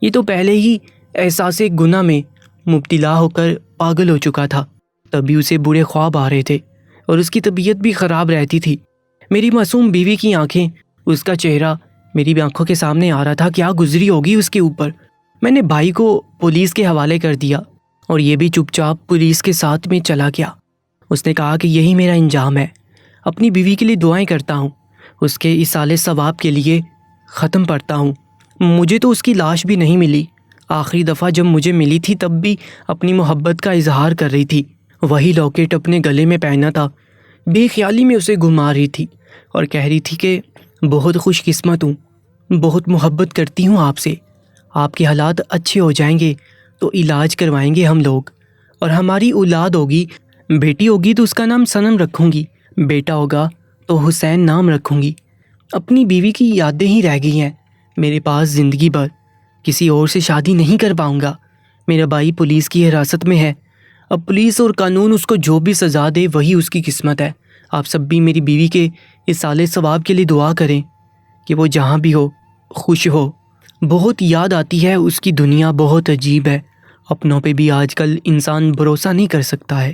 یہ تو پہلے ہی احساس گناہ میں مبتلا ہو کر پاگل ہو چکا تھا، تبھی اسے برے خواب آ رہے تھے اور اس کی طبیعت بھی خراب رہتی تھی۔ میری معصوم بیوی کی آنکھیں، اس کا چہرہ میری آنکھوں کے سامنے آ رہا تھا، کیا گزری ہوگی اس کے اوپر۔ میں نے بھائی کو پولیس کے حوالے کر دیا اور یہ بھی چپ چاپ پولیس کے ساتھ میں چلا گیا۔ اس نے کہا کہ یہی میرا انجام ہے، اپنی بیوی کے لیے دعائیں کرتا ہوں، اس کے ایصال ثواب کے لیے ختم پڑھتا ہوں۔ مجھے تو اس کی لاش بھی نہیں ملی، آخری دفعہ جب مجھے ملی تھی تب بھی اپنی محبت کا اظہار کر رہی تھی، وہی لاکٹ اپنے گلے میں پہنا تھا، بے خیالی میں اسے گھما رہی تھی اور کہہ رہی تھی کہ بہت خوش قسمت ہوں، بہت محبت کرتی ہوں آپ سے، آپ کے حالات اچھے ہو جائیں گے تو علاج کروائیں گے ہم لوگ، اور ہماری اولاد ہوگی، بیٹی ہوگی تو اس کا نام صنم رکھوں گی، بیٹا ہوگا تو حسین نام رکھوں گی۔ اپنی بیوی کی یادیں ہی رہ گئی ہیں میرے پاس زندگی بھر، کسی اور سے شادی نہیں کر پاؤں گا۔ میرا بھائی پولیس کی حراست میں ہے، اب پولیس اور قانون اس کو جو بھی سزا دے وہی اس کی قسمت ہے۔ آپ سب بھی میری بیوی کے ایصال ثواب کے لیے دعا کریں کہ وہ جہاں بھی ہو خوش ہو۔ بہت یاد آتی ہے اس کی، دنیا بہت عجیب ہے، اپنوں پہ بھی آج کل انسان بھروسہ نہیں کر سکتا ہے۔